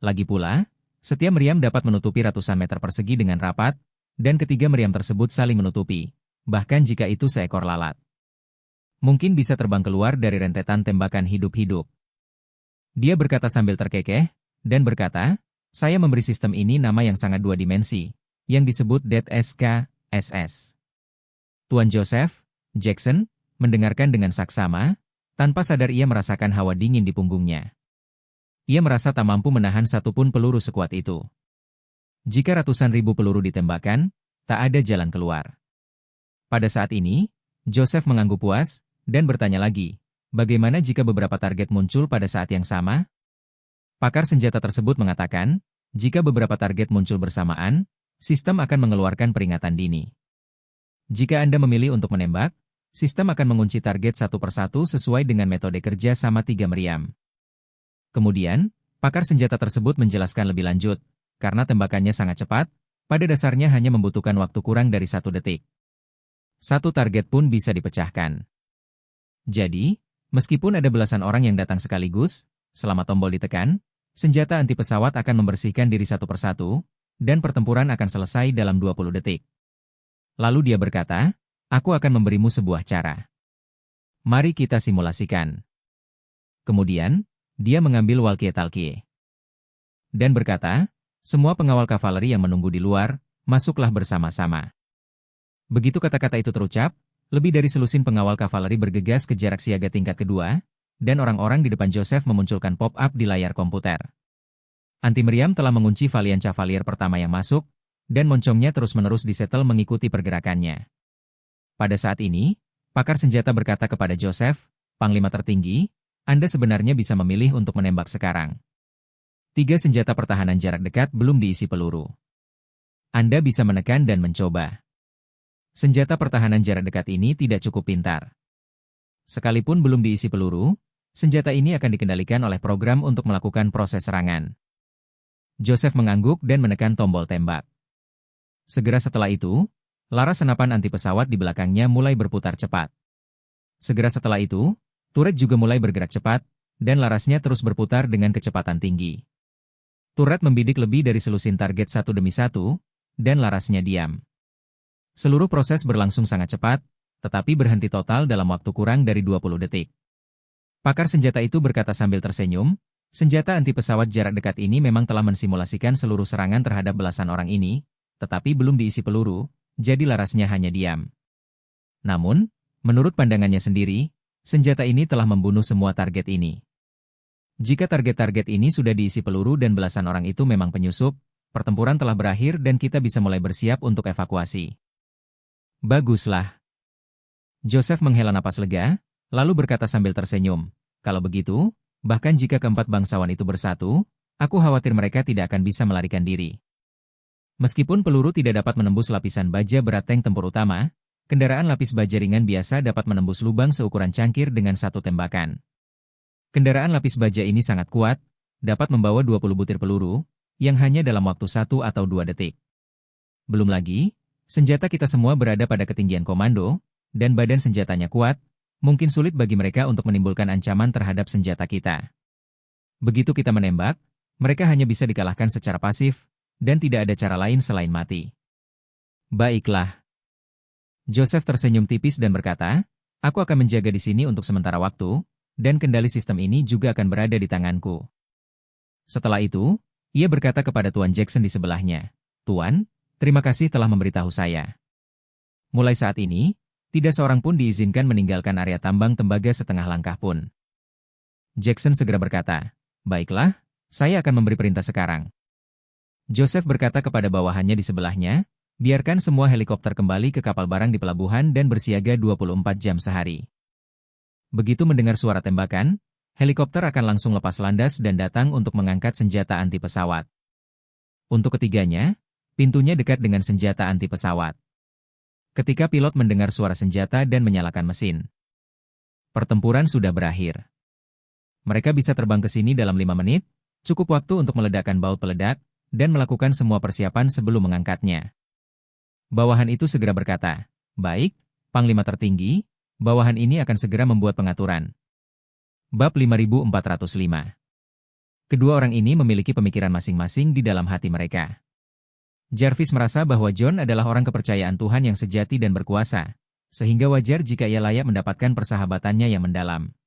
Lagi pula, setiap meriam dapat menutupi ratusan meter persegi dengan rapat, dan ketiga meriam tersebut saling menutupi, bahkan jika itu seekor lalat. Mungkin bisa terbang keluar dari rentetan tembakan hidup-hidup." Dia berkata sambil terkekeh, dan berkata, "Saya memberi sistem ini nama yang sangat 2 dimensi, yang disebut Dead SKSS." Tuan Joseph, Jackson, mendengarkan dengan saksama, tanpa sadar ia merasakan hawa dingin di punggungnya. Ia merasa tak mampu menahan satupun peluru sekuat itu. Jika ratusan ribu peluru ditembakkan, tak ada jalan keluar. Pada saat ini, Joseph mengangguk puas, dan bertanya lagi, "Bagaimana jika beberapa target muncul pada saat yang sama?" Pakar senjata tersebut mengatakan, jika beberapa target muncul bersamaan, sistem akan mengeluarkan peringatan dini. Jika Anda memilih untuk menembak, sistem akan mengunci target satu persatu sesuai dengan metode kerja sama 3 meriam. Kemudian, pakar senjata tersebut menjelaskan lebih lanjut, karena tembakannya sangat cepat, pada dasarnya hanya membutuhkan waktu kurang dari 1 detik. 1 target pun bisa dipecahkan. Jadi, meskipun ada belasan orang yang datang sekaligus, selama tombol ditekan, senjata anti pesawat akan membersihkan diri satu persatu, dan pertempuran akan selesai dalam 20 detik. Lalu dia berkata, "Aku akan memberimu sebuah cara. Mari kita simulasikan." Kemudian, dia mengambil walkie-talkie dan berkata, "Semua pengawal kavaleri yang menunggu di luar, masuklah bersama-sama." Begitu kata-kata itu terucap, lebih dari selusin pengawal kavaleri bergegas ke jarak siaga tingkat kedua, dan orang-orang di depan Joseph memunculkan pop-up di layar komputer. Anti-meriam telah mengunci Valiant Cavalier pertama yang masuk, dan moncongnya terus-menerus disetel mengikuti pergerakannya. Pada saat ini, pakar senjata berkata kepada Joseph, Panglima tertinggi, Anda sebenarnya bisa memilih untuk menembak sekarang. 3 senjata pertahanan jarak dekat belum diisi peluru. Anda bisa menekan dan mencoba. Senjata pertahanan jarak dekat ini tidak cukup pintar. Sekalipun belum diisi peluru, senjata ini akan dikendalikan oleh program untuk melakukan proses serangan. Joseph mengangguk dan menekan tombol tembak. Segera setelah itu, laras senapan anti pesawat di belakangnya mulai berputar cepat. Segera setelah itu, turret juga mulai bergerak cepat, dan larasnya terus berputar dengan kecepatan tinggi. Turret membidik lebih dari selusin target satu demi satu, dan larasnya diam. Seluruh proses berlangsung sangat cepat, tetapi berhenti total dalam waktu kurang dari 20 detik. Pakar senjata itu berkata sambil tersenyum, senjata anti pesawat jarak dekat ini memang telah mensimulasikan seluruh serangan terhadap belasan orang ini, tetapi belum diisi peluru, jadi larasnya hanya diam. Namun, menurut pandangannya sendiri, senjata ini telah membunuh semua target ini. Jika target-target ini sudah diisi peluru dan belasan orang itu memang penyusup, pertempuran telah berakhir dan kita bisa mulai bersiap untuk evakuasi. Baguslah. Joseph menghela napas lega, lalu berkata sambil tersenyum, kalau begitu, bahkan jika keempat bangsawan itu bersatu, aku khawatir mereka tidak akan bisa melarikan diri. Meskipun peluru tidak dapat menembus lapisan baja berat tank tempur utama, kendaraan lapis baja ringan biasa dapat menembus lubang seukuran cangkir dengan satu tembakan. Kendaraan lapis baja ini sangat kuat, dapat membawa 20 butir peluru, yang hanya dalam waktu 1 atau 2 detik. Belum lagi, senjata kita semua berada pada ketinggian komando, dan badan senjatanya kuat, mungkin sulit bagi mereka untuk menimbulkan ancaman terhadap senjata kita. Begitu kita menembak, mereka hanya bisa dikalahkan secara pasif, dan tidak ada cara lain selain mati. Baiklah. Joseph tersenyum tipis dan berkata, aku akan menjaga di sini untuk sementara waktu, dan kendali sistem ini juga akan berada di tanganku. Setelah itu, ia berkata kepada Tuan Jackson di sebelahnya, Tuan, terima kasih telah memberitahu saya. Mulai saat ini, tidak seorang pun diizinkan meninggalkan area tambang tembaga setengah langkah pun. Jackson segera berkata, baiklah, saya akan memberi perintah sekarang. Joseph berkata kepada bawahannya di sebelahnya, biarkan semua helikopter kembali ke kapal barang di pelabuhan dan bersiaga 24 jam sehari. Begitu mendengar suara tembakan, helikopter akan langsung lepas landas dan datang untuk mengangkat senjata anti pesawat. Untuk ketiganya, pintunya dekat dengan senjata anti pesawat. Ketika pilot mendengar suara senjata dan menyalakan mesin, pertempuran sudah berakhir. Mereka bisa terbang ke sini dalam 5 menit, cukup waktu untuk meledakkan baut peledak, dan melakukan semua persiapan sebelum mengangkatnya. Bawahan itu segera berkata, baik, Panglima tertinggi, bawahan ini akan segera membuat pengaturan. Bab 5405. Kedua orang ini memiliki pemikiran masing-masing di dalam hati mereka. Jarvis merasa bahwa John adalah orang kepercayaan Tuhan yang sejati dan berkuasa, sehingga wajar jika ia layak mendapatkan persahabatannya yang mendalam.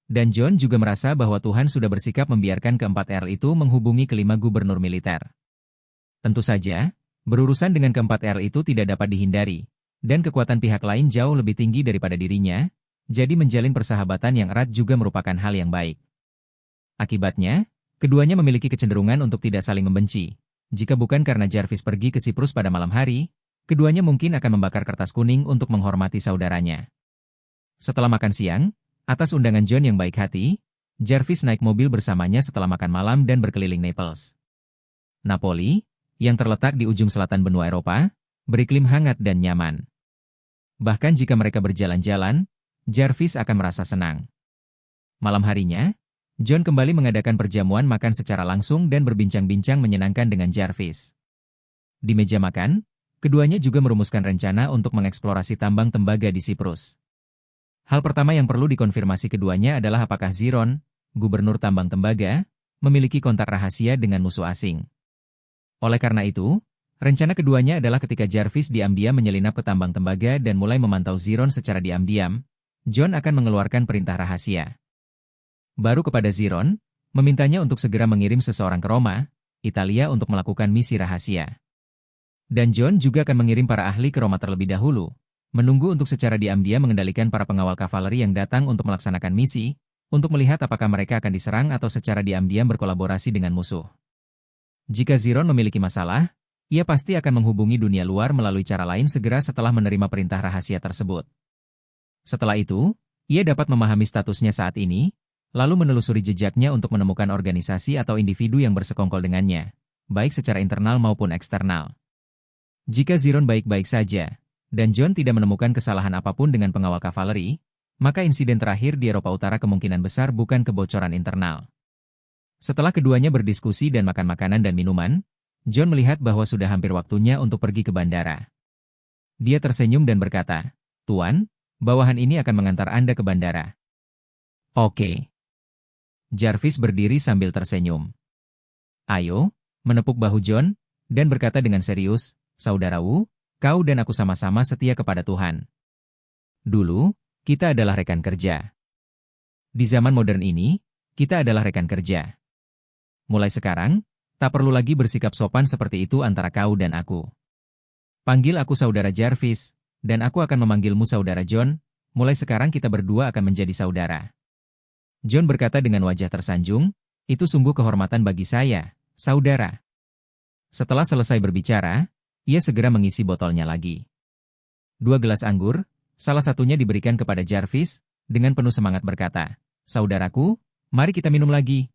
Dan John juga merasa bahwa Tuhan sudah bersikap membiarkan keempat R itu menghubungi kelima gubernur militer. Tentu saja, berurusan dengan keempat R itu tidak dapat dihindari, dan kekuatan pihak lain jauh lebih tinggi daripada dirinya, jadi menjalin persahabatan yang erat juga merupakan hal yang baik. Akibatnya, keduanya memiliki kecenderungan untuk tidak saling membenci. Jika bukan karena Jarvis pergi ke Siprus pada malam hari, keduanya mungkin akan membakar kertas kuning untuk menghormati saudaranya. Setelah makan siang, atas undangan John yang baik hati, Jarvis naik mobil bersamanya setelah makan malam dan berkeliling Naples. Napoli, yang terletak di ujung selatan benua Eropa, beriklim hangat dan nyaman. Bahkan jika mereka berjalan-jalan, Jarvis akan merasa senang. Malam harinya, John kembali mengadakan perjamuan makan secara langsung dan berbincang-bincang menyenangkan dengan Jarvis. Di meja makan, keduanya juga merumuskan rencana untuk mengeksplorasi tambang tembaga di Siprus. Hal pertama yang perlu dikonfirmasi keduanya adalah apakah Ziron, gubernur tambang tembaga, memiliki kontak rahasia dengan musuh asing. Oleh karena itu, rencana keduanya adalah ketika Jarvis diam-diam menyelinap ke tambang tembaga dan mulai memantau Ziron secara diam-diam, John akan mengeluarkan perintah rahasia. Baru kepada Ziron, memintanya untuk segera mengirim seseorang ke Roma, Italia untuk melakukan misi rahasia. Dan John juga akan mengirim para ahli ke Roma terlebih dahulu, menunggu untuk secara diam-diam mengendalikan para pengawal kavaleri yang datang untuk melaksanakan misi, untuk melihat apakah mereka akan diserang atau secara diam-diam berkolaborasi dengan musuh. Jika Ziron memiliki masalah, ia pasti akan menghubungi dunia luar melalui cara lain segera setelah menerima perintah rahasia tersebut. Setelah itu, ia dapat memahami statusnya saat ini, lalu menelusuri jejaknya untuk menemukan organisasi atau individu yang bersekongkol dengannya, baik secara internal maupun eksternal. Jika Ziron baik-baik saja, dan John tidak menemukan kesalahan apapun dengan pengawal kavaleri, maka insiden terakhir di Eropa Utara kemungkinan besar bukan kebocoran internal. Setelah keduanya berdiskusi dan makan makanan dan minuman, John melihat bahwa sudah hampir waktunya untuk pergi ke bandara. Dia tersenyum dan berkata, "Tuan, bawahan ini akan mengantar Anda ke bandara." "Oke." Jarvis berdiri sambil tersenyum. "Ayo," menepuk bahu John, dan berkata dengan serius, "Saudaraku, kau dan aku sama-sama setia kepada Tuhan. Dulu, kita adalah rekan kerja. Di zaman modern ini, kita adalah rekan kerja. Mulai sekarang, tak perlu lagi bersikap sopan seperti itu antara kau dan aku. Panggil aku Saudara Jarvis, dan aku akan memanggilmu Saudara John. Mulai sekarang kita berdua akan menjadi saudara." John berkata dengan wajah tersanjung, "Itu sungguh kehormatan bagi saya, saudara." Setelah selesai berbicara, ia segera mengisi botolnya lagi. 2 gelas anggur, salah satunya diberikan kepada Jarvis, dengan penuh semangat berkata, "Saudaraku, mari kita minum lagi.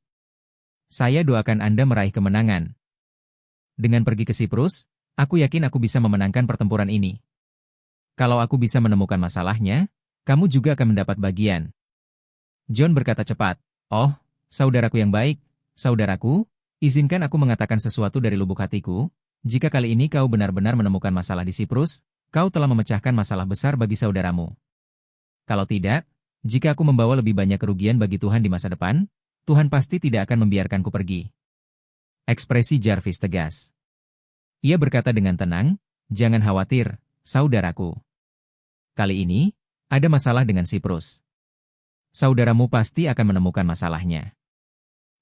Saya doakan Anda meraih kemenangan. Dengan pergi ke Siprus, aku yakin aku bisa memenangkan pertempuran ini. Kalau aku bisa menemukan masalahnya, kamu juga akan mendapat bagian." John berkata cepat, "Oh, saudaraku yang baik, saudaraku, izinkan aku mengatakan sesuatu dari lubuk hatiku. Jika kali ini kau benar-benar menemukan masalah di Siprus, kau telah memecahkan masalah besar bagi saudaramu. Kalau tidak, jika aku membawa lebih banyak kerugian bagi Tuhan di masa depan, Tuhan pasti tidak akan membiarkanku pergi." Ekspresi Jarvis tegas. Ia berkata dengan tenang, "Jangan khawatir, saudaraku. Kali ini, ada masalah dengan Siprus. Saudaramu pasti akan menemukan masalahnya.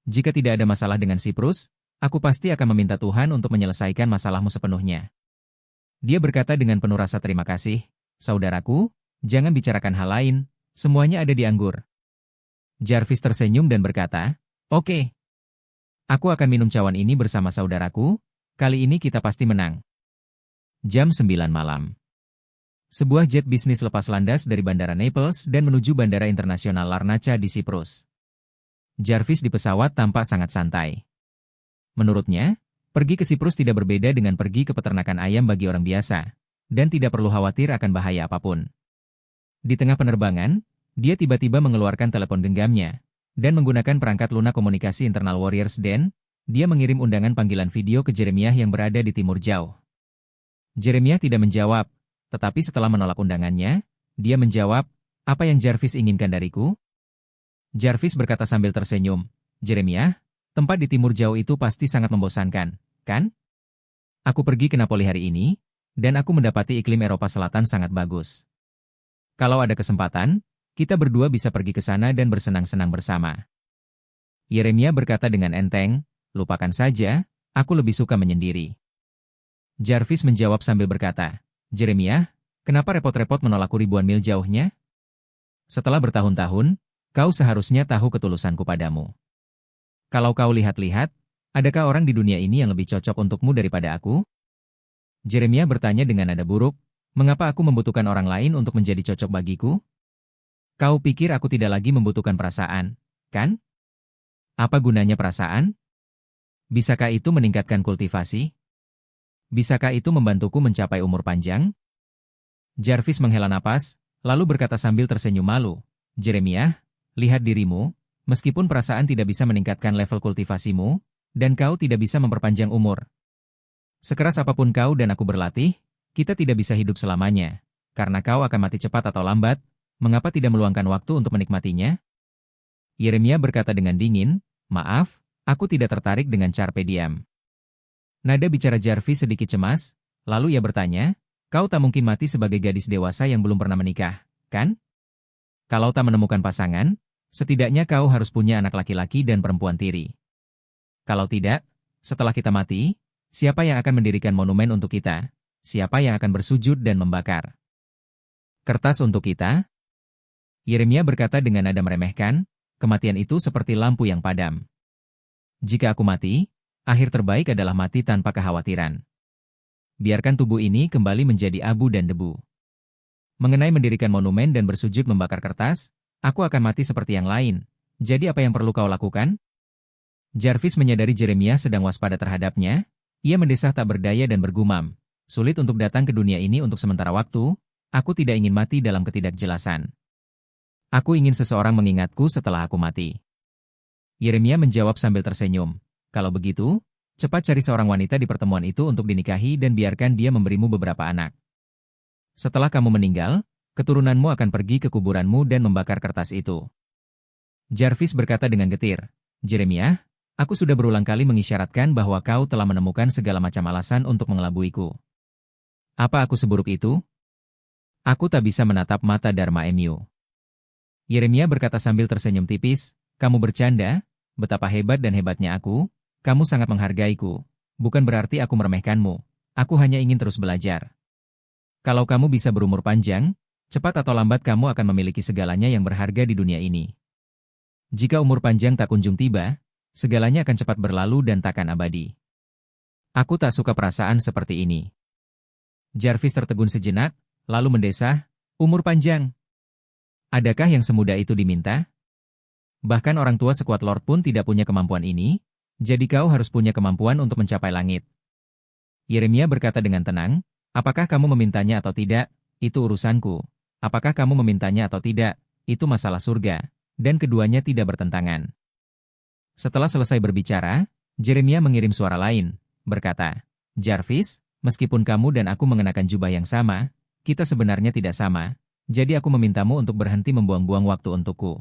Jika tidak ada masalah dengan Siprus, aku pasti akan meminta Tuhan untuk menyelesaikan masalahmu sepenuhnya." Dia berkata dengan penuh rasa terima kasih, "Saudaraku, jangan bicarakan hal lain, semuanya ada di anggur." Jarvis tersenyum dan berkata, "Oke. Aku akan minum cawan ini bersama saudaraku, kali ini kita pasti menang." Jam 9 malam. Sebuah jet bisnis lepas landas dari Bandara Naples dan menuju Bandara Internasional Larnaca di Siprus. Jarvis di pesawat tampak sangat santai. Menurutnya, pergi ke Siprus tidak berbeda dengan pergi ke peternakan ayam bagi orang biasa, dan tidak perlu khawatir akan bahaya apapun. Di tengah penerbangan, dia tiba-tiba mengeluarkan telepon genggamnya, dan menggunakan perangkat lunak komunikasi internal Warriors Den, dia mengirim undangan panggilan video ke Jeremiah yang berada di timur jauh. Jeremiah tidak menjawab, tetapi setelah menolak undangannya, dia menjawab, "Apa yang Jarvis inginkan dariku?" Jarvis berkata sambil tersenyum, "Jeremiah, tempat di timur jauh itu pasti sangat membosankan, kan? Aku pergi ke Napoli hari ini, dan aku mendapati iklim Eropa Selatan sangat bagus. Kalau ada kesempatan, kita berdua bisa pergi ke sana dan bersenang-senang bersama." Yeremia berkata dengan enteng, "Lupakan saja, aku lebih suka menyendiri." Jarvis menjawab sambil berkata, "Jeremiah, kenapa repot-repot menolakku ribuan mil jauhnya? Setelah bertahun-tahun, kau seharusnya tahu ketulusanku padamu. Kalau kau lihat-lihat, adakah orang di dunia ini yang lebih cocok untukmu daripada aku?" Jeremia bertanya dengan nada buruk, "Mengapa aku membutuhkan orang lain untuk menjadi cocok bagiku? Kau pikir aku tidak lagi membutuhkan perasaan, kan? Apa gunanya perasaan? Bisakah itu meningkatkan kultivasi? Bisakah itu membantuku mencapai umur panjang?" Jarvis menghela napas, lalu berkata sambil tersenyum malu, "Jeremiah, lihat dirimu, meskipun perasaan tidak bisa meningkatkan level kultivasimu, dan kau tidak bisa memperpanjang umur. Sekeras apapun kau dan aku berlatih, kita tidak bisa hidup selamanya, karena kau akan mati cepat atau lambat. Mengapa tidak meluangkan waktu untuk menikmatinya?" Yeremia berkata dengan dingin, "Maaf, aku tidak tertarik dengan carpe diem." Nada bicara Jarvis sedikit cemas, lalu ia bertanya, "Kau tak mungkin mati sebagai gadis dewasa yang belum pernah menikah, kan? Kalau tak menemukan pasangan, setidaknya kau harus punya anak laki-laki dan perempuan tiri. Kalau tidak, setelah kita mati, siapa yang akan mendirikan monumen untuk kita? Siapa yang akan bersujud dan membakar kertas untuk kita?" Yeremia berkata dengan nada meremehkan, kematian itu seperti lampu yang padam. Jika aku mati, akhir terbaik adalah mati tanpa kekhawatiran. Biarkan tubuh ini kembali menjadi abu dan debu. Mengenai mendirikan monumen dan bersujud membakar kertas, aku akan mati seperti yang lain. Jadi apa yang perlu kau lakukan? Jarvis menyadari Jeremiah sedang waspada terhadapnya. Ia mendesah tak berdaya dan bergumam. Sulit untuk datang ke dunia ini untuk sementara waktu. Aku tidak ingin mati dalam ketidakjelasan. Aku ingin seseorang mengingatku setelah aku mati. Yeremia menjawab sambil tersenyum. Kalau begitu, cepat cari seorang wanita di pertemuan itu untuk dinikahi dan biarkan dia memberimu beberapa anak. Setelah kamu meninggal, keturunanmu akan pergi ke kuburanmu dan membakar kertas itu. Jarvis berkata dengan getir, Jeremiah, aku sudah berulang kali mengisyaratkan bahwa kau telah menemukan segala macam alasan untuk mengelabuiku. Apa aku seburuk itu? Aku tak bisa menatap mata Dharma Mu. Yeremia berkata sambil tersenyum tipis, kamu bercanda, betapa hebat dan hebatnya aku, kamu sangat menghargaiku. Bukan berarti aku meremehkanmu, aku hanya ingin terus belajar. Kalau kamu bisa berumur panjang, cepat atau lambat kamu akan memiliki segalanya yang berharga di dunia ini. Jika umur panjang tak kunjung tiba, segalanya akan cepat berlalu dan takkan abadi. Aku tak suka perasaan seperti ini. Jarvis tertegun sejenak, lalu mendesah, umur panjang. Adakah yang semudah itu diminta? Bahkan orang tua sekuat Lord pun tidak punya kemampuan ini, jadi kau harus punya kemampuan untuk mencapai langit. Yeremia berkata dengan tenang, apakah kamu memintanya atau tidak, itu urusanku. Apakah kamu memintanya atau tidak, itu masalah surga, dan keduanya tidak bertentangan. Setelah selesai berbicara, Jeremiah mengirim suara lain, berkata, Jarvis, meskipun kamu dan aku mengenakan jubah yang sama, kita sebenarnya tidak sama, jadi aku memintamu untuk berhenti membuang-buang waktu untukku.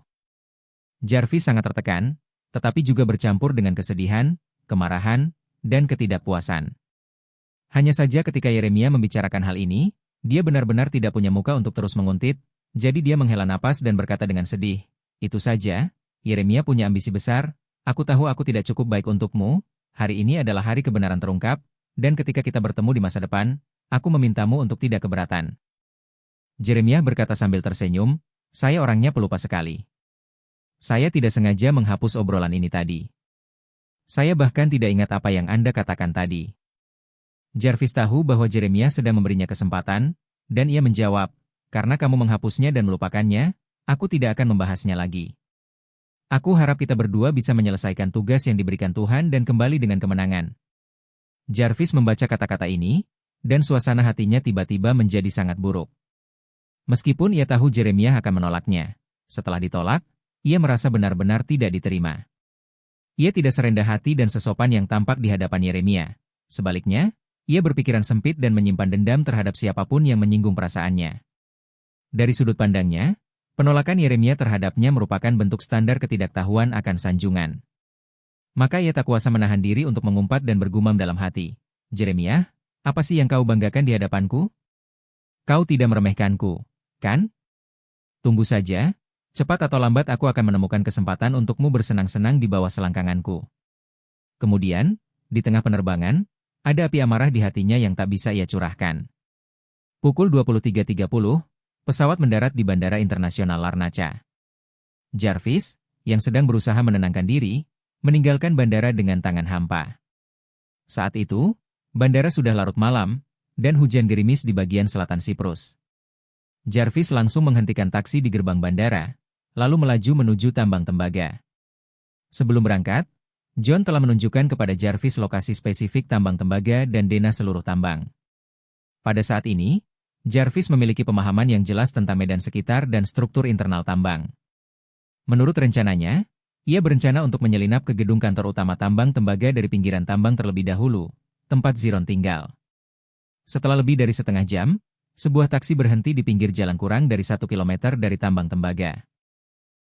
Jarvis sangat tertekan, tetapi juga bercampur dengan kesedihan, kemarahan, dan ketidakpuasan. Hanya saja ketika Yeremia membicarakan hal ini, dia benar-benar tidak punya muka untuk terus menguntit, jadi dia menghela napas dan berkata dengan sedih, itu saja, Yeremia punya ambisi besar, aku tahu aku tidak cukup baik untukmu, hari ini adalah hari kebenaran terungkap, dan ketika kita bertemu di masa depan, aku memintamu untuk tidak keberatan. Jeremiah berkata sambil tersenyum, saya orangnya pelupa sekali. Saya tidak sengaja menghapus obrolan ini tadi. Saya bahkan tidak ingat apa yang Anda katakan tadi. Jarvis tahu bahwa Jeremiah sedang memberinya kesempatan, dan ia menjawab, karena kamu menghapusnya dan melupakannya, aku tidak akan membahasnya lagi. Aku harap kita berdua bisa menyelesaikan tugas yang diberikan Tuhan dan kembali dengan kemenangan. Jarvis membaca kata-kata ini, dan suasana hatinya tiba-tiba menjadi sangat buruk. Meskipun ia tahu Jeremiah akan menolaknya, setelah ditolak, ia merasa benar-benar tidak diterima. Ia tidak serendah hati dan sesopan yang tampak di hadapan Yeremia. Sebaliknya, ia berpikiran sempit dan menyimpan dendam terhadap siapapun yang menyinggung perasaannya. Dari sudut pandangnya, penolakan Yeremia terhadapnya merupakan bentuk standar ketidaktahuan akan sanjungan. Maka ia tak kuasa menahan diri untuk mengumpat dan bergumam dalam hati. Jeremiah, apa sih yang kau banggakan di hadapanku? Kau tidak meremehkanku, kan? Tunggu saja, cepat atau lambat aku akan menemukan kesempatan untukmu bersenang-senang di bawah selangkanganku. Kemudian, di tengah penerbangan, ada api amarah di hatinya yang tak bisa ia curahkan. Pukul 23.30, pesawat mendarat di Bandara Internasional Larnaca. Jarvis, yang sedang berusaha menenangkan diri, meninggalkan bandara dengan tangan hampa. Saat itu, bandara sudah larut malam, dan hujan gerimis di bagian selatan Siprus. Jarvis langsung menghentikan taksi di gerbang bandara, lalu melaju menuju tambang tembaga. Sebelum berangkat, John telah menunjukkan kepada Jarvis lokasi spesifik tambang tembaga dan dena seluruh tambang. Pada saat ini, Jarvis memiliki pemahaman yang jelas tentang medan sekitar dan struktur internal tambang. Menurut rencananya, ia berencana untuk menyelinap ke gedung kantor utama tambang tembaga dari pinggiran tambang terlebih dahulu, tempat Ziron tinggal. Setelah lebih dari setengah jam, sebuah taksi berhenti di pinggir jalan kurang dari 1 kilometer dari tambang tembaga.